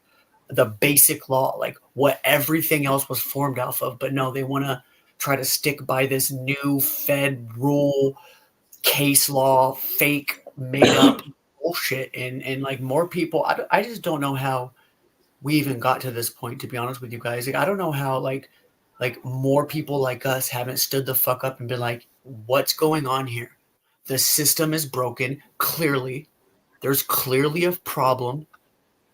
the basic law, like what everything else was formed off of. But no, they want to try to stick by this new Fed rule, case law, fake made up bullshit. And like more people, I just don't know how we even got to this point, to be honest with you guys. Like, I don't know how like more people like us haven't stood the fuck up and been like, what's going on here? The system is broken. Clearly, there's clearly a problem,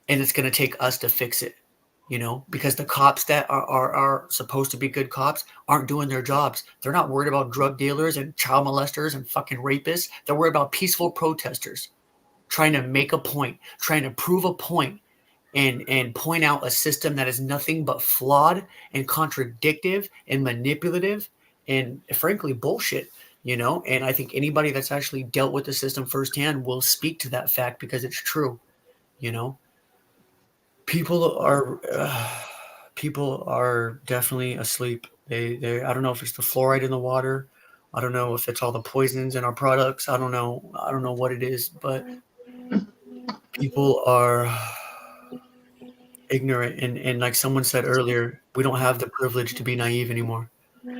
and it's going to take us to fix it, you know, because the cops that are supposed to be good cops aren't doing their jobs. They're not worried about drug dealers and child molesters and fucking rapists. They're worried about peaceful protesters trying to make a point, trying to prove a point, and point out a system that is nothing but flawed and contradictive and manipulative and frankly bullshit. You know, and I think anybody that's actually dealt with the system firsthand will speak to that fact, because it's true. You know, people are definitely asleep. They I don't know if it's the fluoride in the water. I don't know if it's all the poisons in our products. I don't know what it is, but people are ignorant. And like someone said earlier, we don't have the privilege to be naive anymore.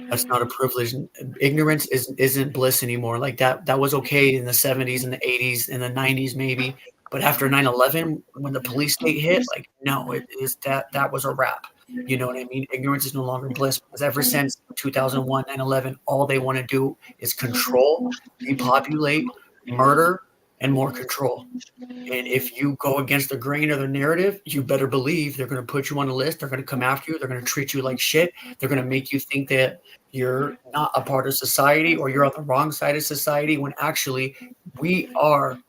That's not a privilege. Ignorance isn't bliss anymore. Like that was okay in the 70s and the 80s and the 90s maybe, but after 9/11, when the police state hit, like no, it is that was a wrap. You know what I mean? Ignorance is no longer bliss, because ever since 2001, 9/11, all they want to do is control, depopulate, murder, and more control. And if you go against the grain of the narrative, you better believe they're going to put you on a list. They're going to come after you. They're going to treat you like shit. They're going to make you think that you're not a part of society, or you're on the wrong side of society, when actually we are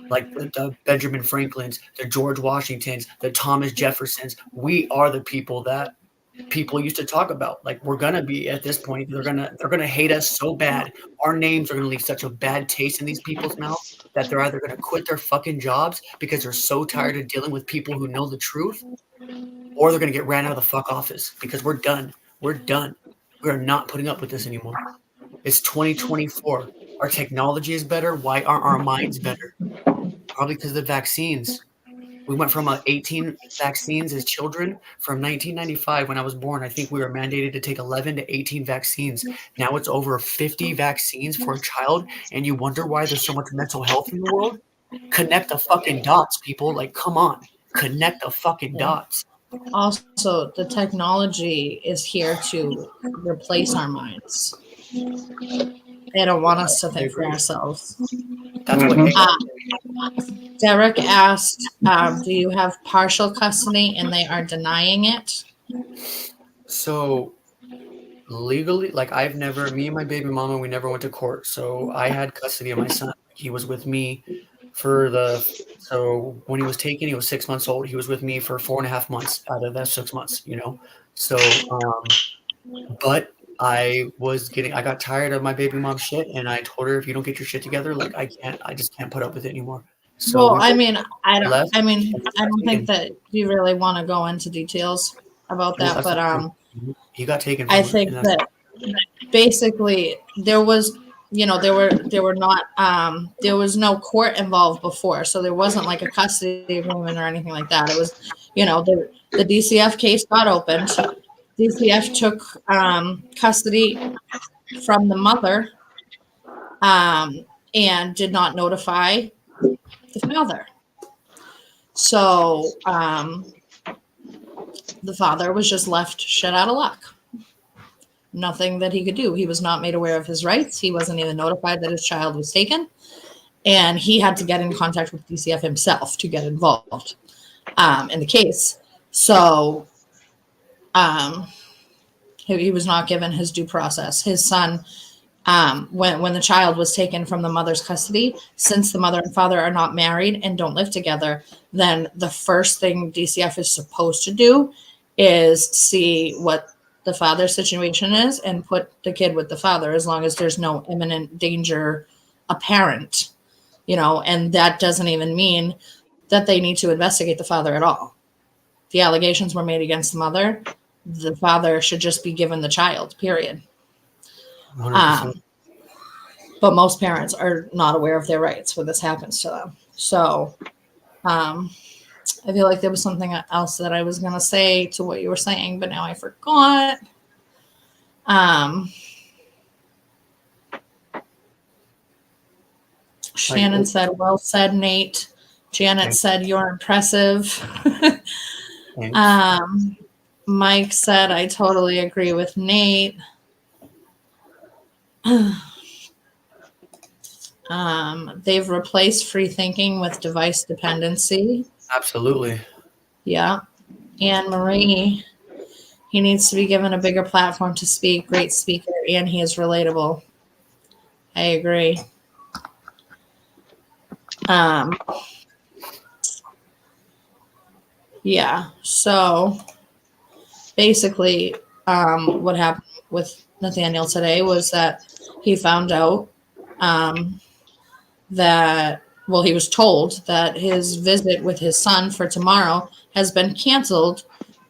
like the Benjamin Franklins, the George Washingtons, the Thomas Jeffersons. We are the people that people used to talk about. Like, we're gonna be at this point, they're gonna hate us so bad. Our names are gonna leave such a bad taste in these people's mouths that they're either gonna quit their fucking jobs because they're so tired of dealing with people who know the truth, or they're gonna get ran out of the fuck office, because we're done. We're done. We're not putting up with this anymore. It's 2024. Our technology is better. Why aren't our minds better? Probably because of the vaccines. We went from 18 vaccines as children. From 1995, when I was born, I think we were mandated to take 11 to 18 vaccines. Now it's over 50 vaccines for a child, and you wonder why there's so much mental health in the world? Connect the fucking dots, people. Like, come on. Connect the fucking dots. Also, the technology is here to replace our minds. They don't want us to think for ourselves. That's what Derek asked, do you have partial custody? And they are denying it. So legally, like me and my baby mama, we never went to court. So I had custody of my son. He was with me so when he was taken, he was 6 months old. He was with me for 4.5 months out of that 6 months, you know? So, but I got tired of my baby mom shit, and I told her, if you don't get your shit together, like I just can't put up with it anymore. So well, I don't think that you really want to go into details about that, but he got taken. I think that basically there was no court involved before, so there wasn't like a custody agreement or anything like that. It was, the DCF case got opened. DCF took custody from the mother and did not notify the father. So the father was just left shit out of luck. Nothing that he could do. He was not made aware of his rights. He wasn't even notified that his child was taken. And he had to get in contact with DCF himself to get involved in the case. So he was not given his due process. His son, when the child was taken from the mother's custody, since the mother and father are not married and don't live together, then the first thing DCF is supposed to do is see what the father's situation is and put the kid with the father, as long as there's no imminent danger apparent. And that doesn't even mean that they need to investigate the father at all. The allegations were made against the mother. The father should just be given the child, period. 100%. But most parents are not aware of their rights when this happens to them. So I feel like there was something else that I was going to say to what you were saying, but now I forgot. Shannon said, well said, Nate. Janet said, you're impressive. Mike said, I totally agree with Nate. They've replaced free thinking with device dependency. Absolutely. Yeah. Anne Marie, he needs to be given a bigger platform to speak. Great speaker, and he is relatable. I agree. Yeah. So basically, what happened with Nathaniel today was that he found out that, well, he was told that his visit with his son for tomorrow has been canceled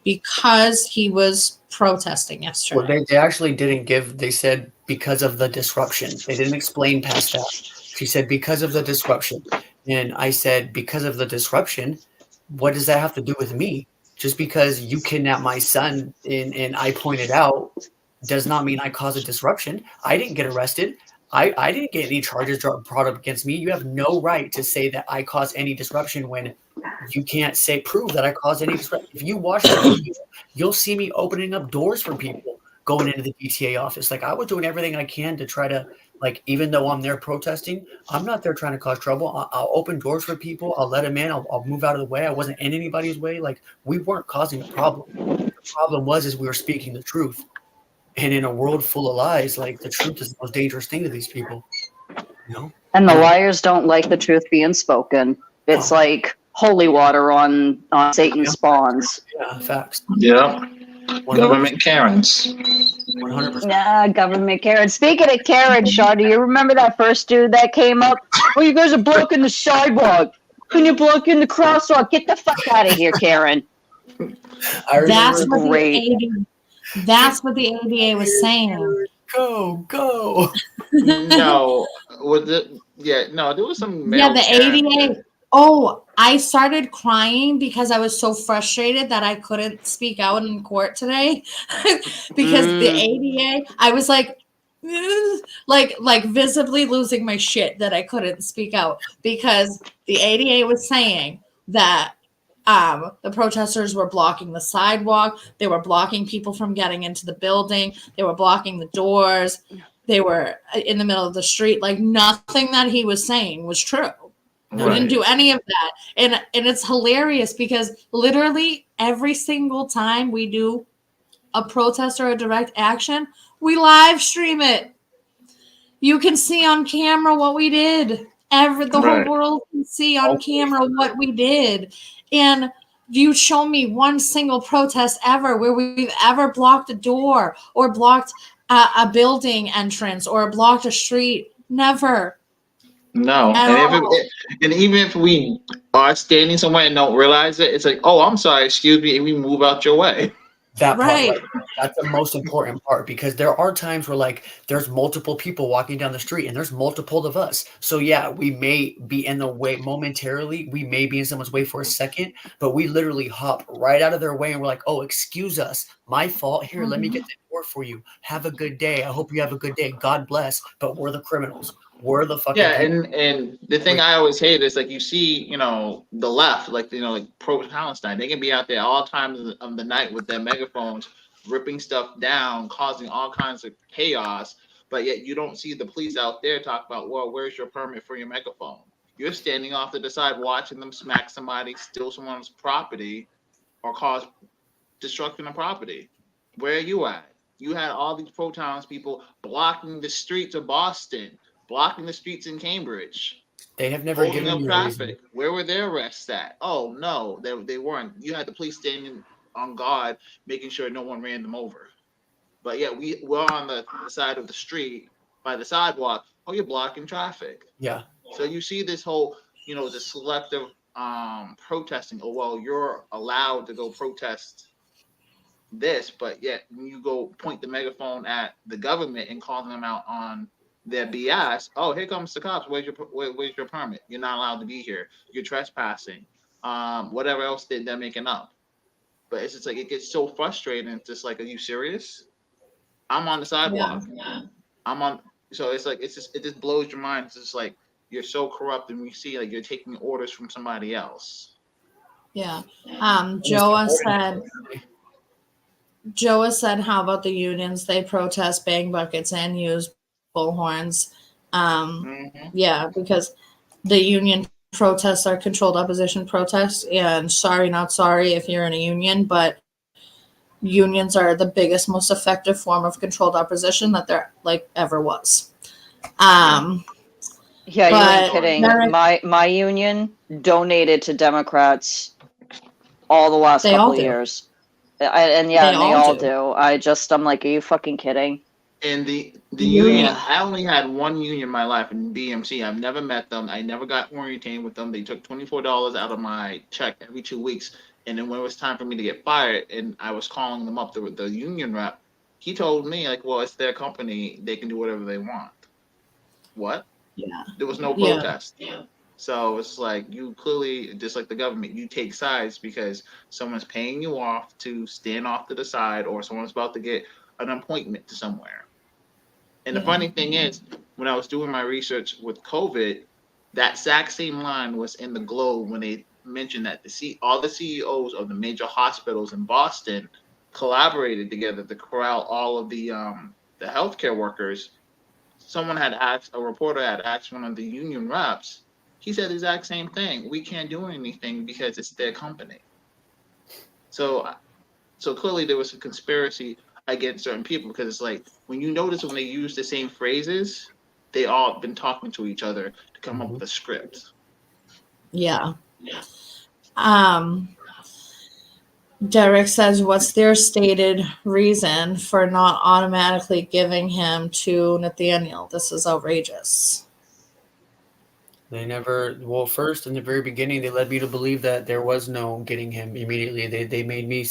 because he was protesting yesterday. Well, they actually didn't give, they said because of the disruption. They didn't explain past that. She said because of the disruption. And I said, because of the disruption, what does that have to do with me? Just because you kidnapped my son and I pointed out does not mean I caused a disruption. I didn't get arrested. I didn't get any charges brought up against me. You have no right to say that I caused any disruption when you can't prove that I caused any disruption. If you watch the video, you'll see me opening up doors for people going into the DTA office. Like, I was doing everything I can to try to, like, even though I'm there protesting, I'm not there trying to cause trouble. I'll open doors for people. I'll let them in. I'll move out of the way. I wasn't in anybody's way. Like, we weren't causing a problem. The problem was we were speaking the truth. And in a world full of lies, like, the truth is the most dangerous thing to these people. And the liars don't like the truth being spoken. It's like holy water on Satan's spawns. Yeah, facts. Yeah. 100%. Government Karens. 100%. Nah, government Karen. Speaking of Karen, Shaw, do you remember that first dude that came up? Oh, you guys are blocking the sidewalk. Can you block in the crosswalk? Get the fuck out of here, Karen. That's what the ADA was saying. Go. No, there was some. Yeah, the ADA. Oh, I started crying because I was so frustrated that I couldn't speak out in court today because the ADA. I was like visibly losing my shit that I couldn't speak out because the ADA was saying that the protesters were blocking the sidewalk. They were blocking people from getting into the building. They were blocking the doors. They were in the middle of the street. Like, nothing that he was saying was true. We didn't do any of that. And it's hilarious because literally every single time we do a protest or a direct action, we live stream it. You can see on camera what we did. The whole world can see on camera what we did. And you show me one single protest ever where we've ever blocked a door or blocked a building entrance or blocked a street. Never. No. And even if we are standing somewhere and don't realize it, it's like, oh, I'm sorry, excuse me, and we move out your way. That part, right. That's the most important part, because there are times where, like, there's multiple people walking down the street and there's multiple of us. So yeah, we may be in the way momentarily. We may be in someone's way for a second, but we literally hop right out of their way and we're like, oh, excuse us. My fault. Here, let me get the door for you. Have a good day. I hope you have a good day. God bless. But we're the criminals. We're the fucking people. And the thing I always hate is, like, you see, the left, like pro-Palestine, they can be out there all times of the night with their megaphones, ripping stuff down, causing all kinds of chaos, but yet you don't see the police out there talk about, well, where's your permit for your megaphone? You're standing off to the side watching them smack somebody, steal someone's property, or cause destruction of property. Where are you at? You had all these pro-townspeople blocking the streets of Boston, blocking the streets in Cambridge. They have never given up you traffic. Where were their arrests at? Oh no, they weren't. You had the police standing on guard, making sure no one ran them over. But yeah, we're on the side of the street by the sidewalk. Oh, you're blocking traffic. Yeah, So you see this whole, the selective protesting. Oh well, you're allowed to go protest this, but yet when you go point the megaphone at the government and calling them out on their BS, oh, here comes the cops. Where's your permit? You're not allowed to be here. You're trespassing. Whatever else they're making up. But it's just like it gets so frustrating. It's just like, are you serious? I'm on the sidewalk. Yeah. I'm on. So it's like it just blows your mind. It's just like you're so corrupt, and we see like you're taking orders from somebody else. Yeah. Joa said, how about the unions? They protest, bang buckets, and use bullhorns. Yeah, because the union protests are controlled opposition protests, and sorry, not sorry if you're in a union, but unions are the biggest, most effective form of controlled opposition that there like ever was. Yeah, you ain't But kidding. Derek- My union donated to Democrats all the last They couple all of do. years. And yeah, They and they all all do. do. I'm like, are you fucking kidding? And the Yeah. union, I only had one union in my life in BMC. I've never met them. I never got orientated with them. They took $24 out of my check every 2 weeks. And then when it was time for me to get fired, and I was calling them up, the union rep, he told me like, well, it's their company. They can do whatever they want. What? Yeah. There was no Yeah. protest. So it's like you clearly, just like the government, you take sides because someone's paying you off to stand off to the side, or someone's about to get an appointment to somewhere. And the Yeah. funny thing is, when I was doing my research with COVID, that exact same line was in the Globe when they mentioned that all the CEOs of the major hospitals in Boston collaborated together to corral all of the healthcare workers. A reporter had asked one of the union reps. He said the exact same thing. We can't do anything because it's their company. So clearly there was a conspiracy against certain people, because it's like when you notice when they use the same phrases, they all been talking to each other to come up with a script. Yeah. Derek says, what's their stated reason for not automatically giving him to Nathaniel? This is outrageous. They never. Well, first in the very beginning, they led me to believe that there was no getting him immediately. They made me.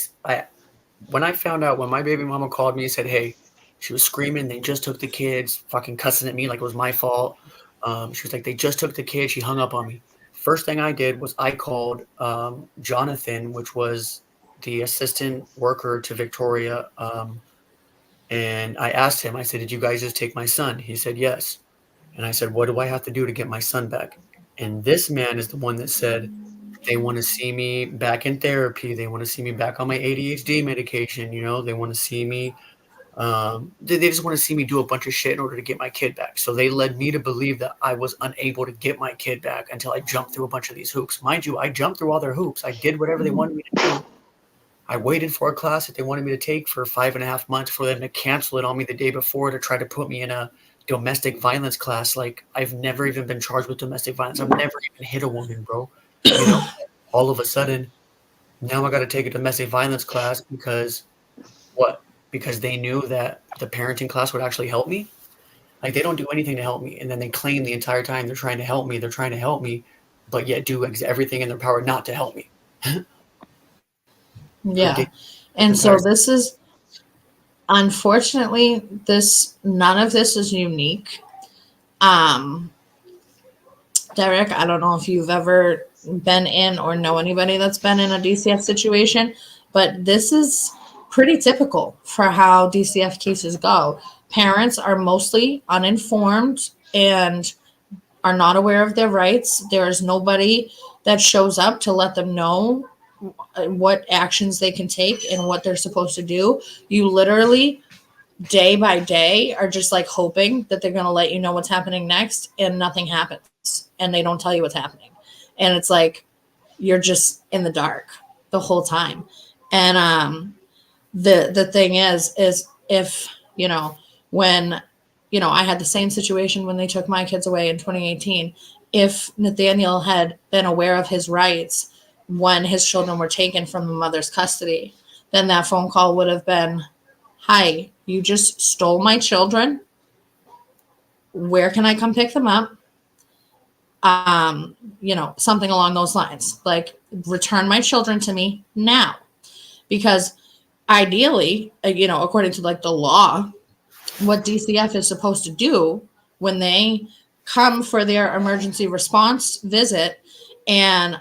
When I found out, when my baby mama called me and said, "Hey," she was screaming. They just took the kids, fucking cussing at me like it was my fault. She was like, "They just took the kids." She hung up on me. First thing I did was I called Jonathan, which was the assistant worker to Victoria, and I asked him. I said, "Did you guys just take my son?" He said, "Yes." And I said, "What do I have to do to get my son back?" And this man is the one that said, they want to see me back in therapy. They want to see me back on my ADHD medication. They want to see me. They just want to see me do a bunch of shit in order to get my kid back. So they led me to believe that I was unable to get my kid back until I jumped through a bunch of these hoops. Mind you, I jumped through all their hoops. I did whatever they wanted me to do. I waited for a class that they wanted me to take for 5.5 months for them to cancel it on me the day before to try to put me in a domestic violence class. Like, I've never even been charged with domestic violence. I've never even hit a woman, bro. All of a sudden, now I got to take a domestic violence class because what? Because they knew that the parenting class would actually help me. Like, they don't do anything to help me. And then they claim the entire time they're trying to help me, but yet do everything in their power not to help me. Yeah. And so this is, unfortunately, none of this is unique. Derek, I don't know if you've ever been in or know anybody that's been in a DCF situation, but this is pretty typical for how DCF cases go. Parents are mostly uninformed and are not aware of their rights. There is nobody that shows up to let them know what actions they can take and what they're supposed to do. You literally, day by day, are just like hoping that they're going to let you know what's happening next, and nothing happens, and they don't tell you what's happening. And it's like you're just in the dark the whole time. And the thing is if when I had the same situation when they took my kids away in 2018. If Nathaniel had been aware of his rights when his children were taken from the mother's custody, then that phone call would have been, "Hi, you just stole my children. Where can I come pick them up? something along those lines, like return my children to me now, because ideally, according to like the law, what DCF is supposed to do when they come for their emergency response visit and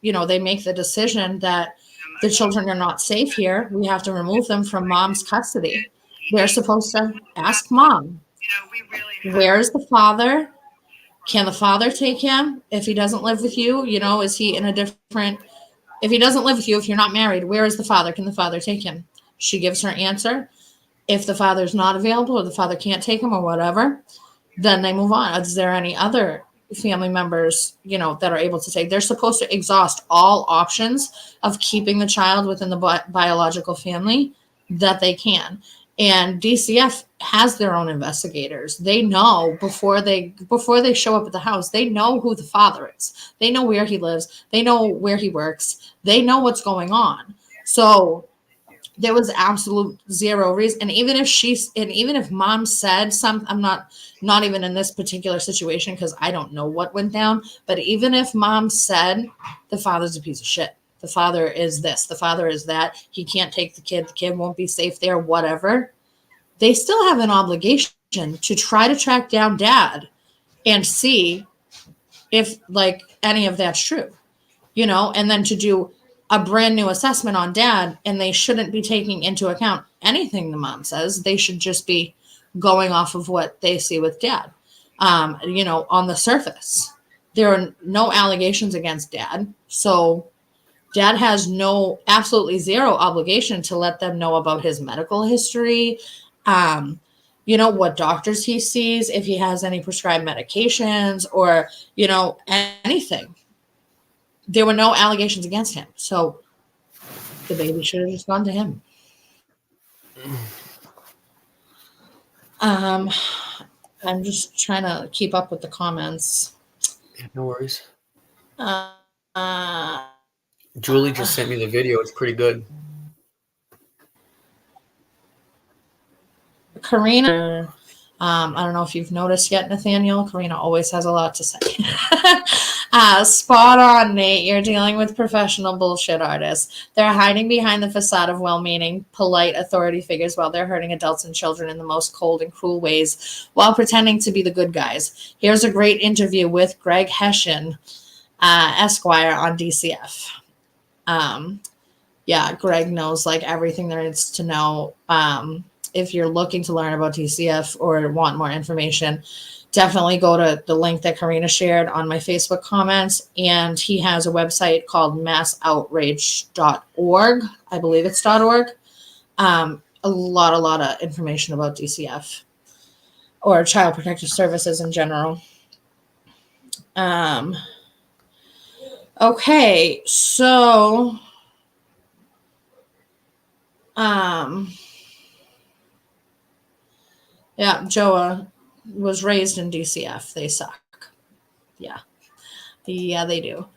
they make the decision that the children are not safe here, we have to remove them from mom's custody. They're supposed to ask mom, where's the father? Can the father take him? If he doesn't live with you, is he in a different, if he doesn't live with you, if you're not married, where is the father? Can the father take him? She gives her answer. If the father's not available or the father can't take him or whatever, then they move on. Is there any other family members, that are able to take? They're supposed to exhaust all options of keeping the child within the biological family that they can. And DCF has their own investigators. They know before they show up at the house, they know who the father is. They know where he lives. They know where he works. They know what's going on. So there was absolute zero reason. And even if mom said something, I'm not even in this particular situation because I don't know what went down. But even if mom said the father's a piece of shit, the father is this, the father is that, he can't take the kid won't be safe there, whatever, they still have an obligation to try to track down dad and see if like any of that's true, and then to do a brand new assessment on dad. And they shouldn't be taking into account anything the mom says. They should just be going off of what they see with dad. On the surface, there are no allegations against dad. So dad has absolutely zero obligation to let them know about his medical history, what doctors he sees, if he has any prescribed medications or, anything. There were no allegations against him. So the baby should have just gone to him. I'm just trying to keep up with the comments. Yeah, no worries. Uh, Julie just sent me the video. It's pretty good. Karina, I don't know if you've noticed yet, Nathaniel. Karina always has a lot to say. Spot on, Nate. You're dealing with professional bullshit artists. They're hiding behind the facade of well-meaning, polite authority figures while they're hurting adults and children in the most cold and cruel ways while pretending to be the good guys. Here's a great interview with Greg Hession, Esquire, on DCF. Greg knows like everything there is to know. If you're looking to learn about DCF or want more information, definitely go to the link that Karina shared on my Facebook comments. And he has a website called massoutrage.org. I believe it's .org. A lot of information about DCF or Child Protective Services in general. Okay, so Joa was raised in DCF. They suck. Yeah, they do.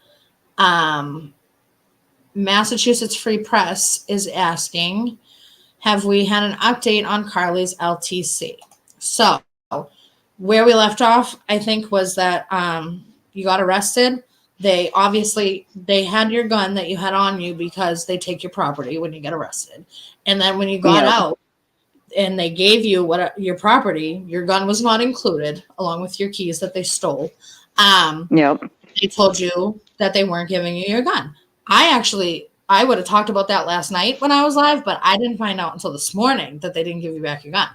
Massachusetts Free Press is asking, have we had an update on Carly's LTC? So where we left off, I think, was that you got arrested. They had your gun that you had on you because they take your property when you get arrested. And then when you got out, and they gave you your property, your gun was not included, along with your keys that they stole. They told you that they weren't giving you your gun. I would have talked about that last night when I was live, but I didn't find out until this morning that they didn't give you back your gun.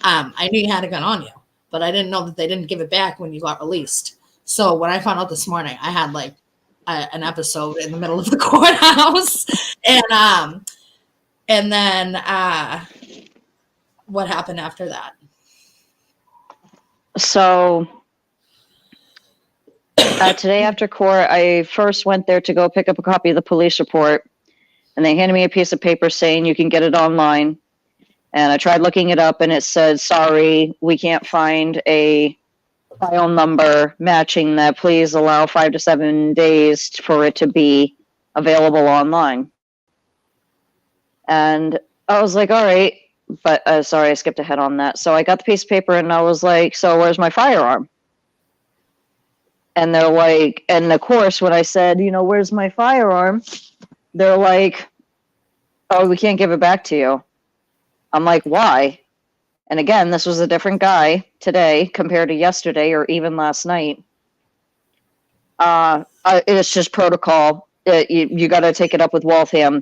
I knew you had a gun on you, but I didn't know that they didn't give it back when you got released. So when I found out this morning, I had like an episode in the middle of the courthouse, and then what happened after that? So today after court, I first went there to go pick up a copy of the police report, and they handed me a piece of paper saying you can get it online. And I tried looking it up, and it said, sorry, we can't find a file number matching that. Please allow 5 to 7 days for it to be available online. And I was like, all right. But sorry, I skipped ahead on that. So I got the piece of paper and I was like, so where's my firearm? And they're like, and of course, when I said, where's my firearm? They're like, oh, we can't give it back to you. I'm like, why? And again, this was a different guy today compared to yesterday or even last night. It's just protocol. You got to take it up with Waltham.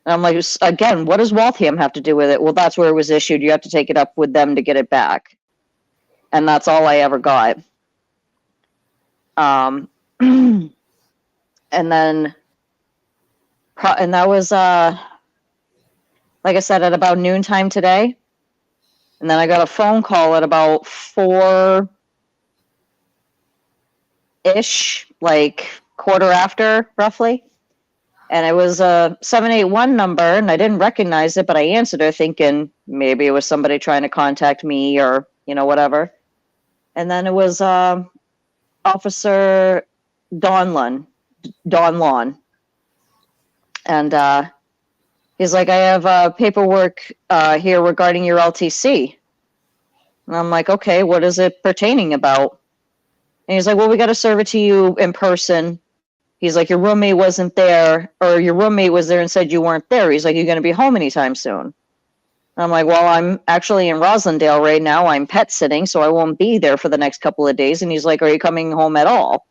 And I'm like, again, what does Waltham have to do with it? Well, that's where it was issued. You have to take it up with them to get it back. And that's all I ever got. And then, and that was, like I said, at about noontime today. And then I got a phone call at about 4-ish, like quarter after, roughly. And it was a 781 number, and I didn't recognize it, but I answered it thinking maybe it was somebody trying to contact me or, whatever. And then it was Officer Don Lawn. And he's like, I have paperwork here regarding your LTC. And I'm like, okay, what is it pertaining about? And he's like, well, we got to serve it to you in person. He's like, your roommate wasn't there, or your roommate was there and said you weren't there. He's like, you're going to be home anytime soon. And I'm like, well, I'm actually in Roslindale right now. I'm pet sitting, so I won't be there for the next couple of days. And he's like, are you coming home at all?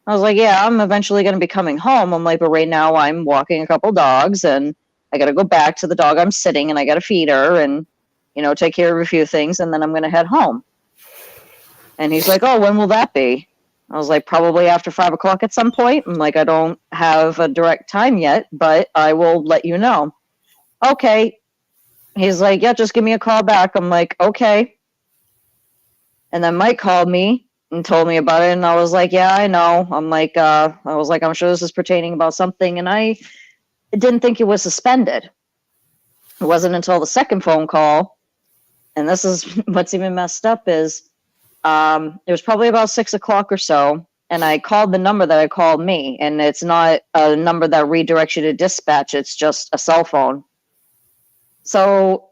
I was like, yeah, I'm eventually going to be coming home. I'm like, but right now I'm walking a couple dogs, and I got to go back to the dog I'm sitting, and I got to feed her and, take care of a few things, and then I'm going to head home. And he's like, oh, when will that be? I was like, probably after 5 o'clock at some point. I'm like, I don't have a direct time yet, but I will let you know. Okay. He's like, yeah, just give me a call back. I'm like, okay. And then Mike called me and told me about it. And I was like, yeah, I know. I'm like, I'm sure this is pertaining about something. And I didn't think it was suspended. It wasn't until the second phone call. And this is what's even messed up is, it was probably about 6 o'clock or so, and I called the number that I called me, and it's not a number that redirects you to dispatch, it's just a cell phone. So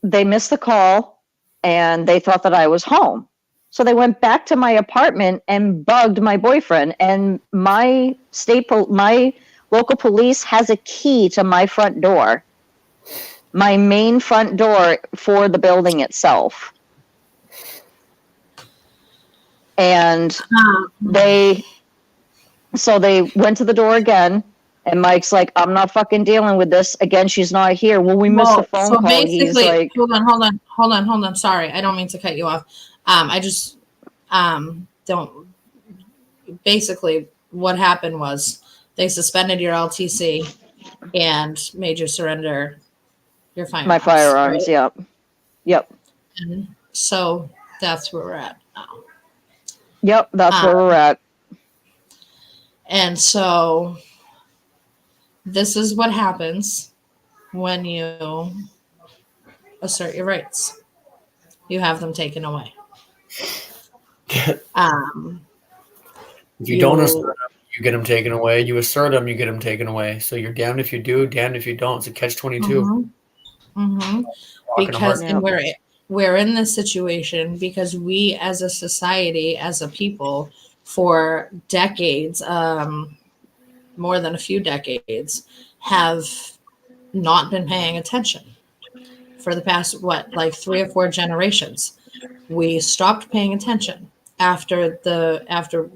they missed the call, and they thought that I was home. So they went back to my apartment and bugged my boyfriend, and my local police has a key to my front door, my main front door for the building itself. And they went to the door again, and Mike's like, I'm not fucking dealing with this. Again, she's not here. Well, we missed the phone call. Basically, he's like, hold on. Sorry, I don't mean to cut you off. I just don't. Basically, what happened was they suspended your LTC and made you surrender your firearms. My firearms, right? Yep. And so that's where we're at now. Yep, that's where we're at. And so this is what happens when you assert your rights. You have them taken away. If you don't assert them, you get them taken away. You assert them, you get them taken away. So you're damned if you do, damned if you don't. It's a catch-22. Because we're in this situation because we as a society, as a people, for decades, more than a few decades, have not been paying attention. For the past, 3 or 4 generations, we stopped paying attention after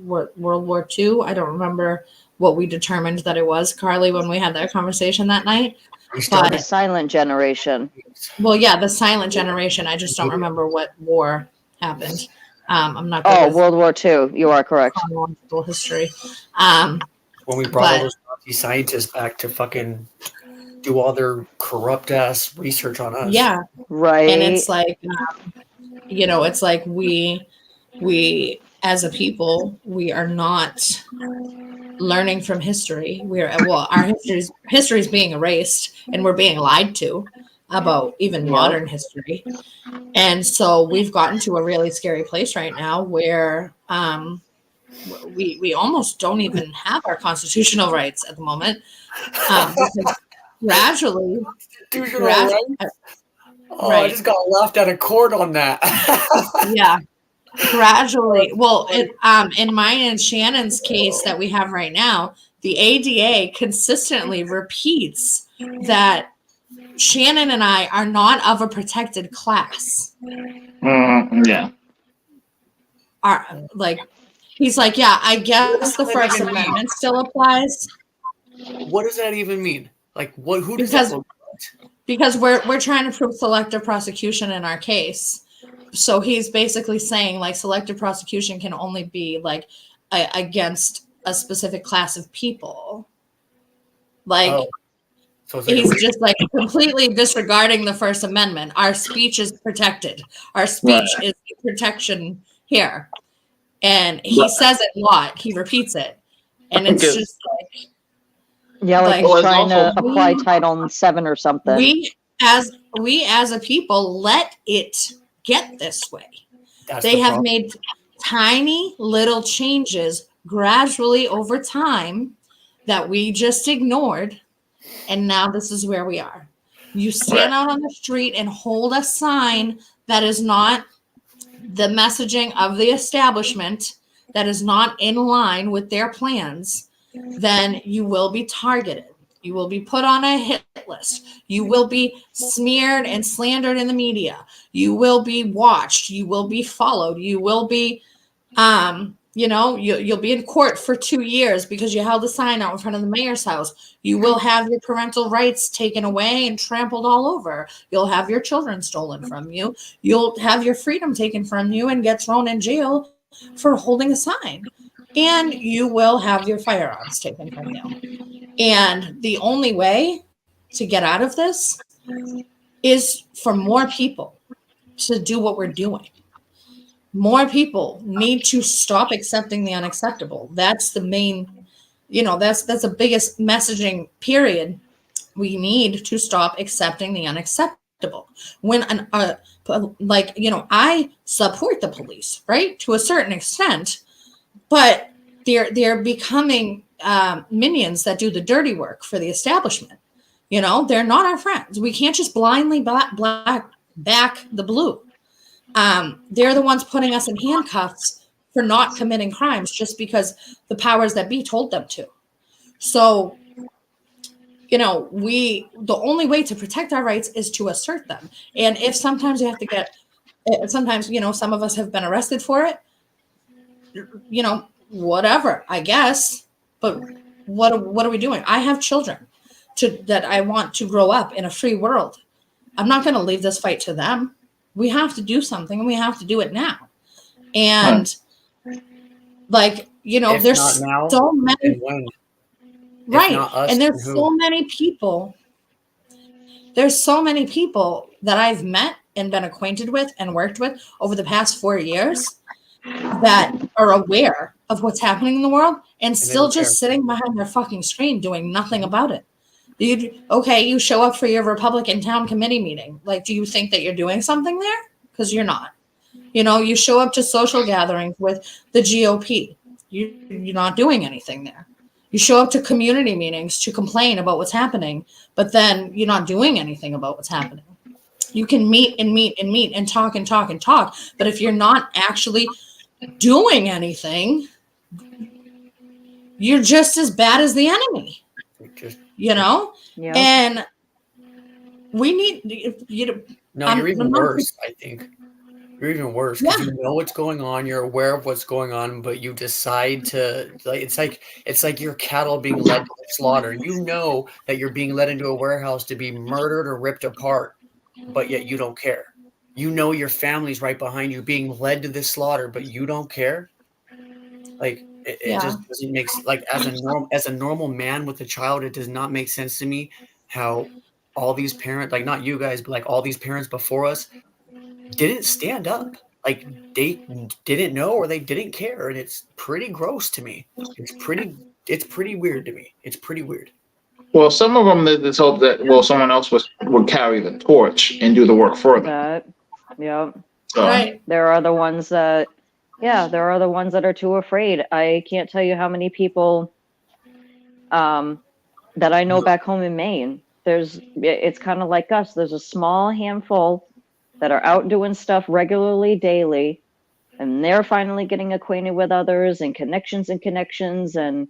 World War II. I don't remember what we determined that it was, Carly, when we had that conversation that night. The silent generation. Well, yeah, the silent generation. I just don't remember what war happened. I'm not. World War II. You are correct. Chronological history. When we brought all those Nazi scientists back to fucking do all their corrupt ass research on us. Yeah, right. And it's like, it's like we as a people, we are not learning from history. Our history is being erased, and we're being lied to about even modern history. And so we've gotten to a really scary place right now where we almost don't even have our constitutional rights at the moment. Because gradually, I just got laughed out of court on that. Yeah. gradually. Well, in mine and Shannon's case that we have right now, the ADA consistently repeats that Shannon and I are not of a protected class. Yeah. Are like, he's like, yeah, I guess the First Amendment still applies What does that even mean? Like, what? Who does because that look because we're trying to prove selective prosecution in our case. So he's basically saying like selective prosecution can only be like against a specific class of people. Like Oh, so it's like he's just like completely disregarding the First Amendment. Our speech is protected. Our speech is protection here. And he says it a lot. He repeats it. And it's Okay. just like Yeah, like Well, he's it's trying to also- apply Title VII or something. we as a people let it get this way. that's They the have problem. made tiny little changes gradually over time that we just ignored. And now this is where we are. You stand out on the street and hold a sign that is not the messaging of the establishment, that is not in line with their plans, then you will be targeted. You will be put on a hit list. You will be smeared and slandered in the media. You will be watched. You will be followed. You will be, you'll be in court for 2 years because you held a sign out in front of the mayor's house. You will have your parental rights taken away and trampled all over. You'll have your children stolen from you. You'll have your freedom taken from you and get thrown in jail for holding a sign. And you will have your firearms taken from you. And the only way to get out of this is for more people to do what we're doing. More people need to stop accepting the unacceptable. That's the main, that's the biggest messaging period. We need to stop accepting the unacceptable. When I support the police, right, to a certain extent, but they're becoming minions that do the dirty work for the establishment. They're not our friends. We can't just blindly back the blue. They're the ones putting us in handcuffs for not committing crimes just because the powers that be told them to. So, the only way to protect our rights is to assert them. And if sometimes you have to sometimes, some of us have been arrested for it, whatever, I guess. But what are we doing? I have children that I want to grow up in a free world. I'm not going to leave this fight to them. We have to do something, and we have to do it now. And If there's not now, so many, and when? right? not us, And then there's who? so many people. There's so many people that I've met and been acquainted with and worked with over the past 4 years that are aware of what's happening in the world and still don't just sitting behind their fucking screen doing nothing about it. You show up for your Republican town committee meeting. Like, do you think that you're doing something there? Because you're not. You show up to social gatherings with the GOP. You're not doing anything there. You show up to community meetings to complain about what's happening, but then you're not doing anything about what's happening. You can meet and talk and talk and talk, but if you're not actually doing anything, you're just as bad as the enemy. Yeah. And we need you're even worse. I think you're even worse because you know what's going on. You're aware of what's going on, but you decide to it's like your cattle being led to the slaughter. You know that you're being led into a warehouse to be murdered or ripped apart, but yet you don't care. You know your family's right behind you being led to this slaughter, but you don't care. Like it just doesn't make as a normal man with a child, it does not make sense to me how all these parents, like not you guys, but like all these parents before us didn't stand up. Like they didn't know or they didn't care. And it's pretty gross to me. It's pretty weird to me. It's pretty weird. Well, some of them there's hope that someone else would carry the torch and do the work for them. Yep. Right. There are the ones that are too afraid. I can't tell you how many people that I know back home in Maine. It's kind of like us. There's a small handful that are out doing stuff regularly, daily, and they're finally getting acquainted with others and connections and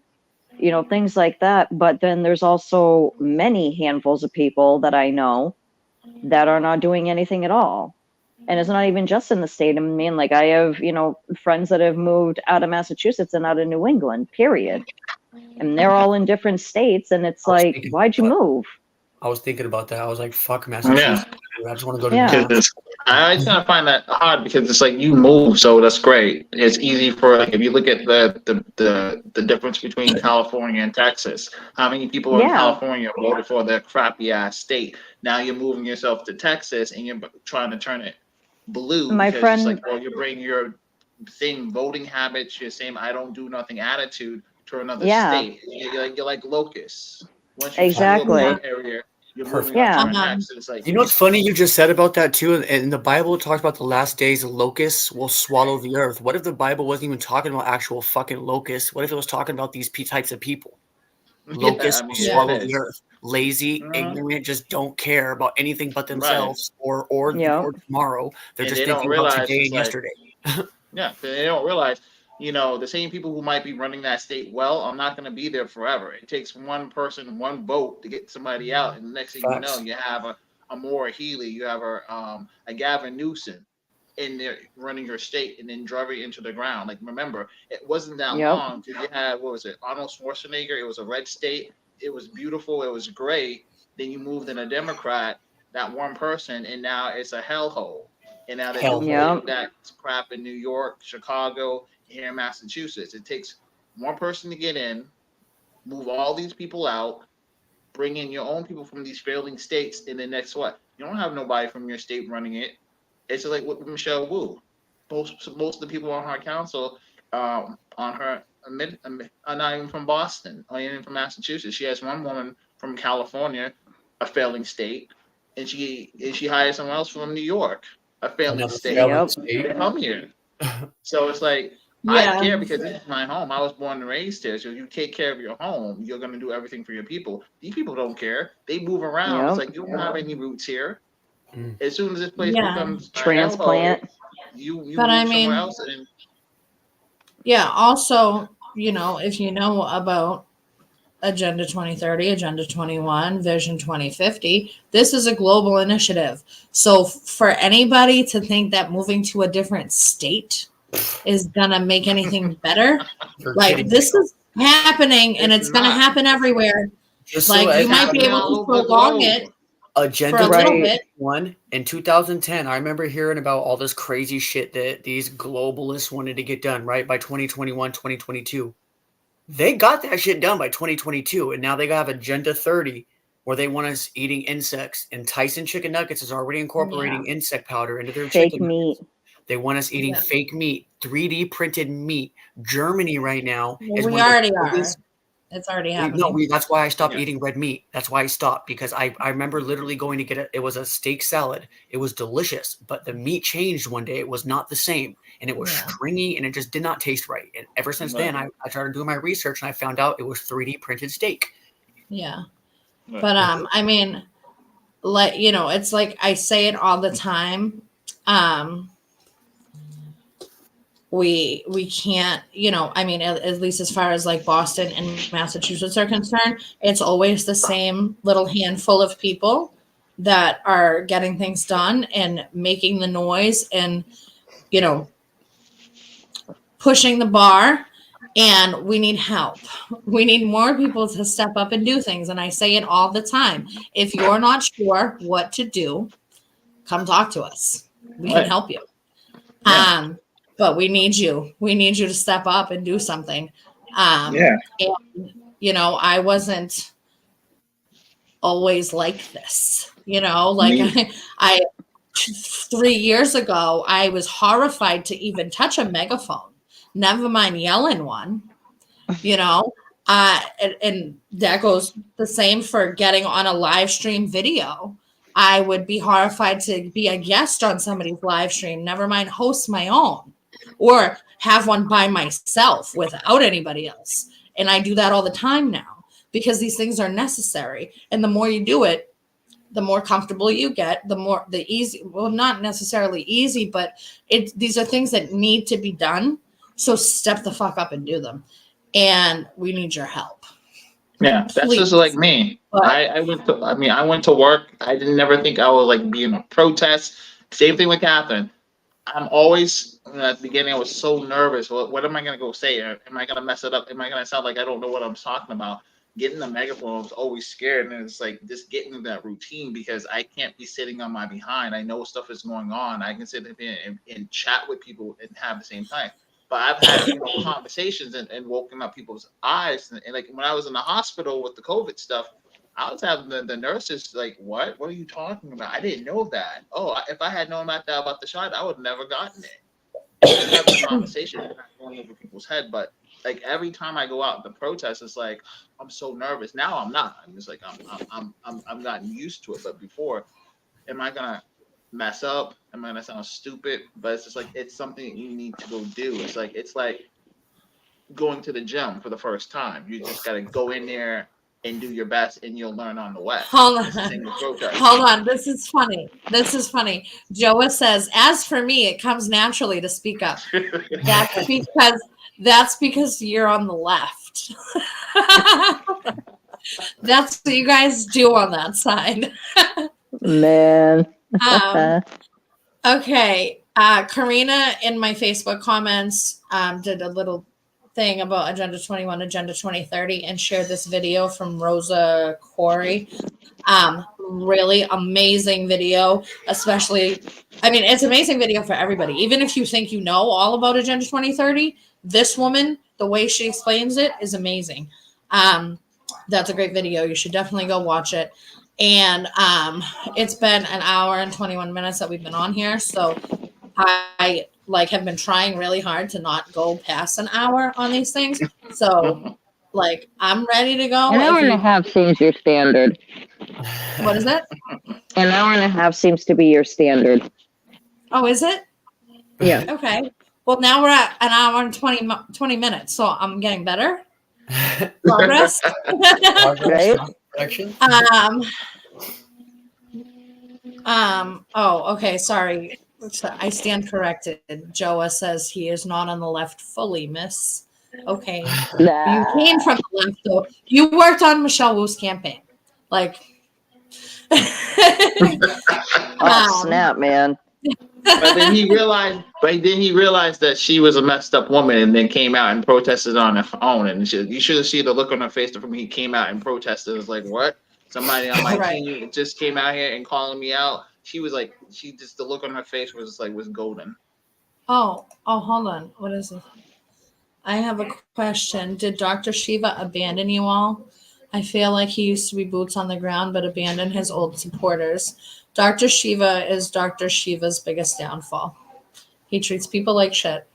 things like that. But then there's also many handfuls of people that I know that are not doing anything at all. And it's not even just in the state. I mean, like, I have, friends that have moved out of Massachusetts and out of New England, period. And they're all in different states. And it's like, why'd you move? I was thinking about that. I was like, fuck Massachusetts. I just want to go to Yeah. New York. I kind of find that hard because it's like you move, so that's great. It's easy for, like, if you look at the difference between California and Texas. How many people in Yeah. California voted for their crappy ass state? Now you're moving yourself to Texas and you're trying to turn it blue. My because friend- it's like, well, you're bringing your same voting habits, your same I don't do nothing attitude to another Yeah. state. You're like locusts. Once you Exactly. one area, you're moving Yeah. on to the next. It's like, You know what's funny? You just said about that too. In the Bible, it talks about the last days, locusts will swallow the earth. What if the Bible wasn't even talking about actual fucking locusts? What if it was talking about these types of people? Locusts will swallow the earth. Lazy, ignorant, just don't care about anything but themselves or tomorrow. They're And just they don't thinking about realize today it's and like- yesterday. Yeah, they don't realize, the same people who might be running that state well are not going to be there forever. It takes one person, one vote to get somebody out, and the next thing Facts. you know, you have a Maura Healey, you have a Gavin Newsom in there running your state, and then driving it into the ground. Like, remember, it wasn't that Yep. long because you had, what was it, Arnold Schwarzenegger. It was a red state. It was beautiful. It was great. Then you moved in a Democrat, that one person, and now it's a hellhole. And now they're doing Yep. that crap in New York, Chicago, here in Massachusetts. It takes one person to get in, move all these people out, bring in your own people from these failing states, and then next what? You don't have nobody from your state running it. It's like with Michelle Wu. Most of the people on her council, on her, are not even from Boston or even from Massachusetts. She has one woman from California, a failing state, and she hires someone else from New York, a failing Another state. failing Yep. state. They come here. So it's like, I care because this is my home. I was born and raised here. So you take care of your home, you're going to do everything for your people. These people don't care. They move around. Yep. It's like, you don't have any roots here. Mm. As soon as this place Yeah. becomes a Transplant. hellhole, you But move I mean- somewhere else. And Yeah. Also, if you know about Agenda 2030, Agenda 21, Vision 2050, this is a global initiative. So for anybody to think that moving to a different state is gonna make anything better, You're like kidding. this is happening and It's it's gonna not. happen everywhere. Just Like, as you might be happening able all to over the prolong globe. it Agenda for a little Right. bit. one in 2010, I remember hearing about all this crazy shit that these globalists wanted to get done, right? By 2021, 2022. They got that shit done by 2022, and now they have Agenda 30, where they want us eating insects. And Tyson Chicken Nuggets is already incorporating insect powder into their Fake chicken. meat. They want us eating Yeah. fake meat, 3D printed meat. Germany right now is We one of the already are. biggest- It's already No, happening. that's why I stopped Yeah. eating red meat. That's why I stopped, because I remember literally going to get it. It was a steak salad. It was delicious, but the meat changed one day. It was not the same, and it was Yeah. stringy, and it just did not taste right. And ever since then, I started doing my research, and I found out it was 3D printed steak. Yeah. Right. But I mean, it's like I say it all the time. We can't, I mean, at least as far as like Boston and Massachusetts are concerned, it's always the same little handful of people that are getting things done and making the noise and, pushing the bar. And we need help. We need more people to step up and do things. And I say it all the time. If you're not sure what to do, come talk to us. We can Right. help you. Yeah. But we need you. We need you to step up and do something. Yeah. And, I wasn't always like this. Like Me- I 3 years ago, I was horrified to even touch a megaphone. Never mind yelling one, and that goes the same for getting on a live stream video. I would be horrified to be a guest on somebody's live stream, never mind host my own or have one by myself without anybody else. And I do that all the time now because these things are necessary. And the more you do it, the more comfortable you get, the easy, well, not necessarily easy, but these are things that need to be done. So step the fuck up and do them. And we need your help. Yeah, that's just Please. like me. But- I went to work. I didn't never think I would like be in a protest. Same thing with Catherine. I'm always at the beginning. I was so nervous. What am I gonna go say? Am I gonna mess it up? Am I gonna sound like I don't know what I'm talking about? Getting the megaphone, I was always scared, and it's like just getting in that routine because I can't be sitting on my behind. I know stuff is going on. I can sit here and chat with people and have the same time. But I've had conversations and woken up people's eyes. And like when I was in the hospital with the COVID stuff, I was having the nurses like, what? What are you talking about? I didn't know that. Oh, if I had known about that about the shot, I would have never gotten it. Just having a conversation, not going over people's head. But like every time I go out the protest, it's like I'm so nervous. Now I'm not. I'm just like I'm gotten used to it. But before, am I gonna mess up? Am I gonna sound stupid? But it's just like it's something that you need to go do. It's like going to the gym for the first time. You just gotta go in there and do your best, and you'll learn on the way. Hold on. It's the same with protest. Hold on. This is funny. Joa says, as for me, it comes naturally to speak up. That's because you're on the left. That's what you guys do on that side. Man. Okay. Karina in my Facebook comments did a little thing about Agenda 21, Agenda 2030, and shared this video from Rosa Quarry. Really amazing video, especially, I mean, it's amazing video for everybody. Even if you think you know all about Agenda 2030, this woman, the way she explains it is amazing. That's a great video. You should definitely go watch it. And it's been an hour and 21 minutes that we've been on here. So I have been trying really hard to not go past an hour on these things. So I'm ready to go. An hour and a half seems your standard. What is it? An hour and a half seems to be your standard. Oh, is it? Yeah. Okay. Well, now we're at an hour and 20 minutes. So I'm getting better. Progress. Right? Action. Oh, okay. Sorry. I stand corrected. Joa says he is not on the left fully, miss. Okay. You came from the left, though. You worked on Michelle Wu's campaign. Oh, snap, man. But then he realized that she was a messed up woman, and then came out and protested on her own. And you should have seen the look on her face from when he came out and protested. It was like, what? Somebody on my team just came out here and calling me out. She was like, the look on her face was golden. Oh, hold on. What is it? I have a question. Did Dr. Shiva abandon you all? I feel like he used to be boots on the ground, but abandoned his old supporters. Dr. Shiva is Dr. Shiva's biggest downfall. He treats people like shit.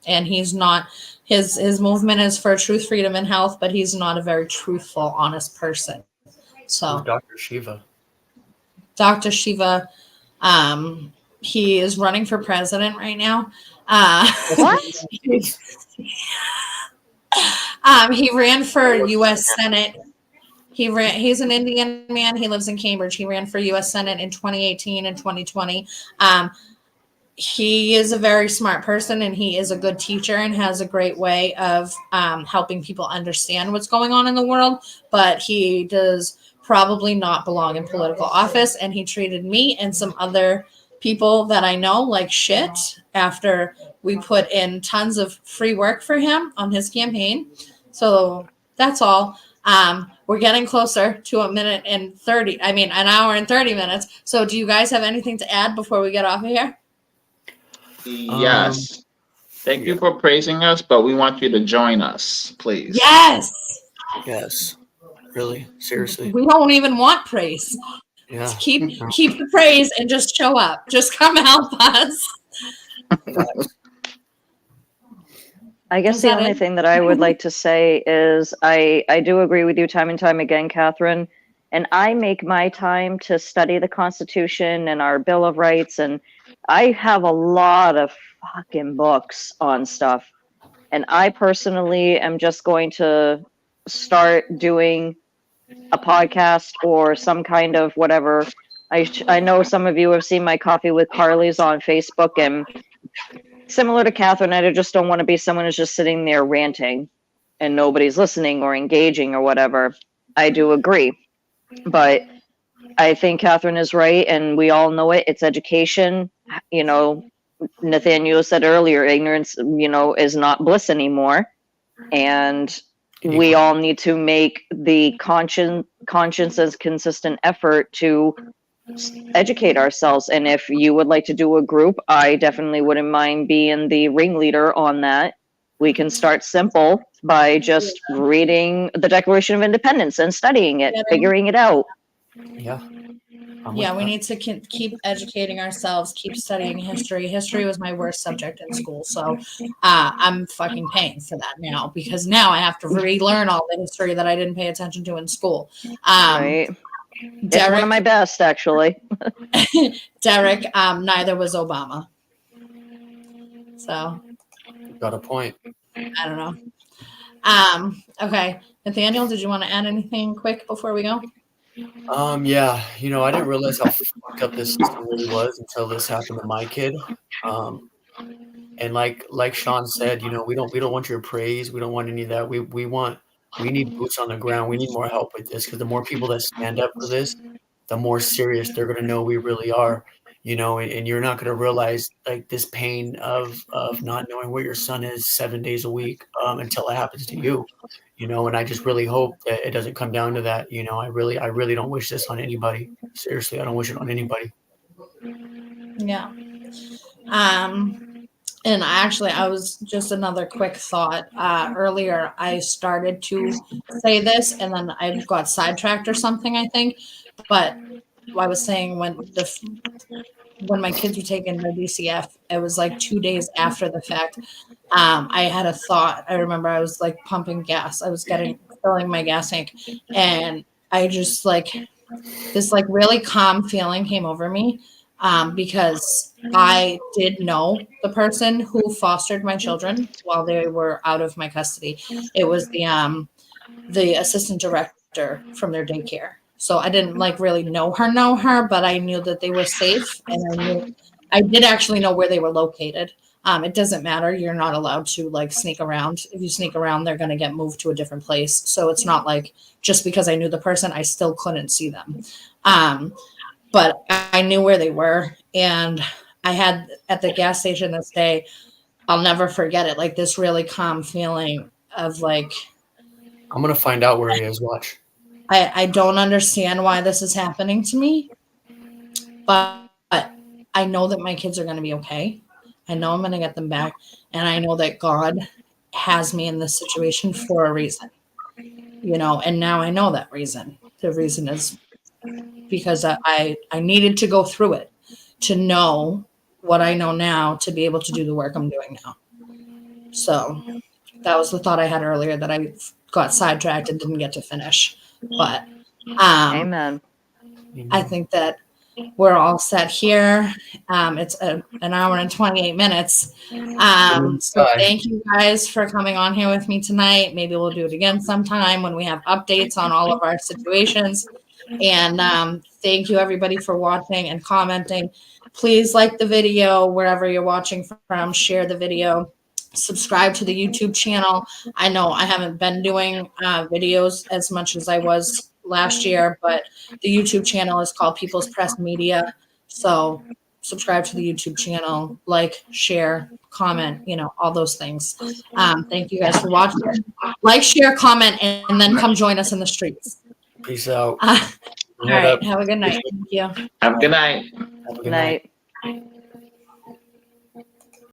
And he's not, his movement is for truth, freedom, and health, but he's not a very truthful, honest person. So Dr. Shiva. Dr. Shiva, he is running for president right now. What? He ran for U.S. Senate. He's an Indian man. He lives in Cambridge. He ran for U.S. Senate in 2018 and 2020. He is a very smart person, and he is a good teacher and has a great way of helping people understand what's going on in the world. But he does probably not belong in political office, and he treated me and some other people that I know like shit after we put in tons of free work for him on his campaign. So that's all. We're getting closer to an hour and 30 minutes. So do you guys have anything to add before we get off of here? Yes. Thank you for praising us, but we want you to join us, please. Yes. Yes. Really? Seriously? We don't even want praise. Yeah. Keep the praise and just show up. Just come help us. I guess the only thing that I would like to say is I do agree with you time and time again, Catherine. And I make my time to study the Constitution and our Bill of Rights. And I have a lot of fucking books on stuff. And I personally am just going to start doing a podcast or some kind of whatever. I know some of you have seen my Coffee with Carly's on Facebook, and similar to Catherine, I just don't want to be someone who's just sitting there ranting and nobody's listening or engaging or whatever. I do agree. But I think Catherine is right, and we all know it. It's education. You know, Nathaniel said earlier, ignorance, you know, is not bliss anymore. And we all need to make the conscious as consistent effort to educate ourselves. And if you would like to do a group, I definitely wouldn't mind being the ringleader on that. We can start simple by just reading the Declaration of Independence and studying it, figuring it out. Yeah. Yeah, we need to keep educating ourselves, keep studying history. History was my worst subject in school, so I'm fucking paying for that now, because now I have to relearn all the history that I didn't pay attention to in school. Right. It's one of my best, actually. Derek, neither was Obama. So. Got a point. I don't know. Okay. Nathaniel, did you want to add anything quick before we go? Yeah, you know, I didn't realize how fucked up this system really was until this happened to my kid. And like Sean said, you know, we don't want your praise. We don't want any of that. We need boots on the ground. We need more help with this, because the more people that stand up for this, the more serious they're going to know we really are, you know, and you're not going to realize like this pain of not knowing where your son is 7 days a week until it happens to you, you know. And I just really hope that it doesn't come down to that. You know, I really don't wish this on anybody. Seriously, I don't wish it on anybody. Yeah. And I was just another quick thought. Earlier, I started to say this, and then I got sidetracked or something, I think. But I was saying when my kids were taken to DCF, it was like 2 days after the fact. I had a thought. I remember I was like pumping gas. I was filling my gas tank, and I just like this like really calm feeling came over me. Because I did know the person who fostered my children while they were out of my custody. It was the assistant director from their daycare. So I didn't like really know her, but I knew that they were safe, and I did actually know where they were located. It doesn't matter. You're not allowed to like sneak around. If you sneak around, they're going to get moved to a different place. So it's not like just because I knew the person, I still couldn't see them. But I knew where they were, and I had at the gas station this day, I'll never forget it. Like this really calm feeling of like, I'm going to find out where he is. Watch. I don't understand why this is happening to me, but I know that my kids are going to be okay. I know I'm going to get them back, and I know that God has me in this situation for a reason, you know, and now I know that reason. The reason is because I needed to go through it to know what I know now to be able to do the work I'm doing now. So that was the thought I had earlier that I got sidetracked and didn't get to finish. But Amen. I think that we're all set here. It's an hour and 28 minutes. So thank you guys for coming on here with me tonight. Maybe we'll do it again sometime when we have updates on all of our situations. And thank you everybody for watching and commenting. Please like the video wherever you're watching from, share the video, subscribe to the YouTube channel. I know I haven't been doing videos as much as I was last year, but the YouTube channel is called People's Press Media. So subscribe to the YouTube channel, like, share, comment, you know, all those things. Thank you guys for watching. Like, share, comment, and then come join us in the streets. Peace out. All right. Have a good night. Thank you. Have a good night. Have a Good night. night.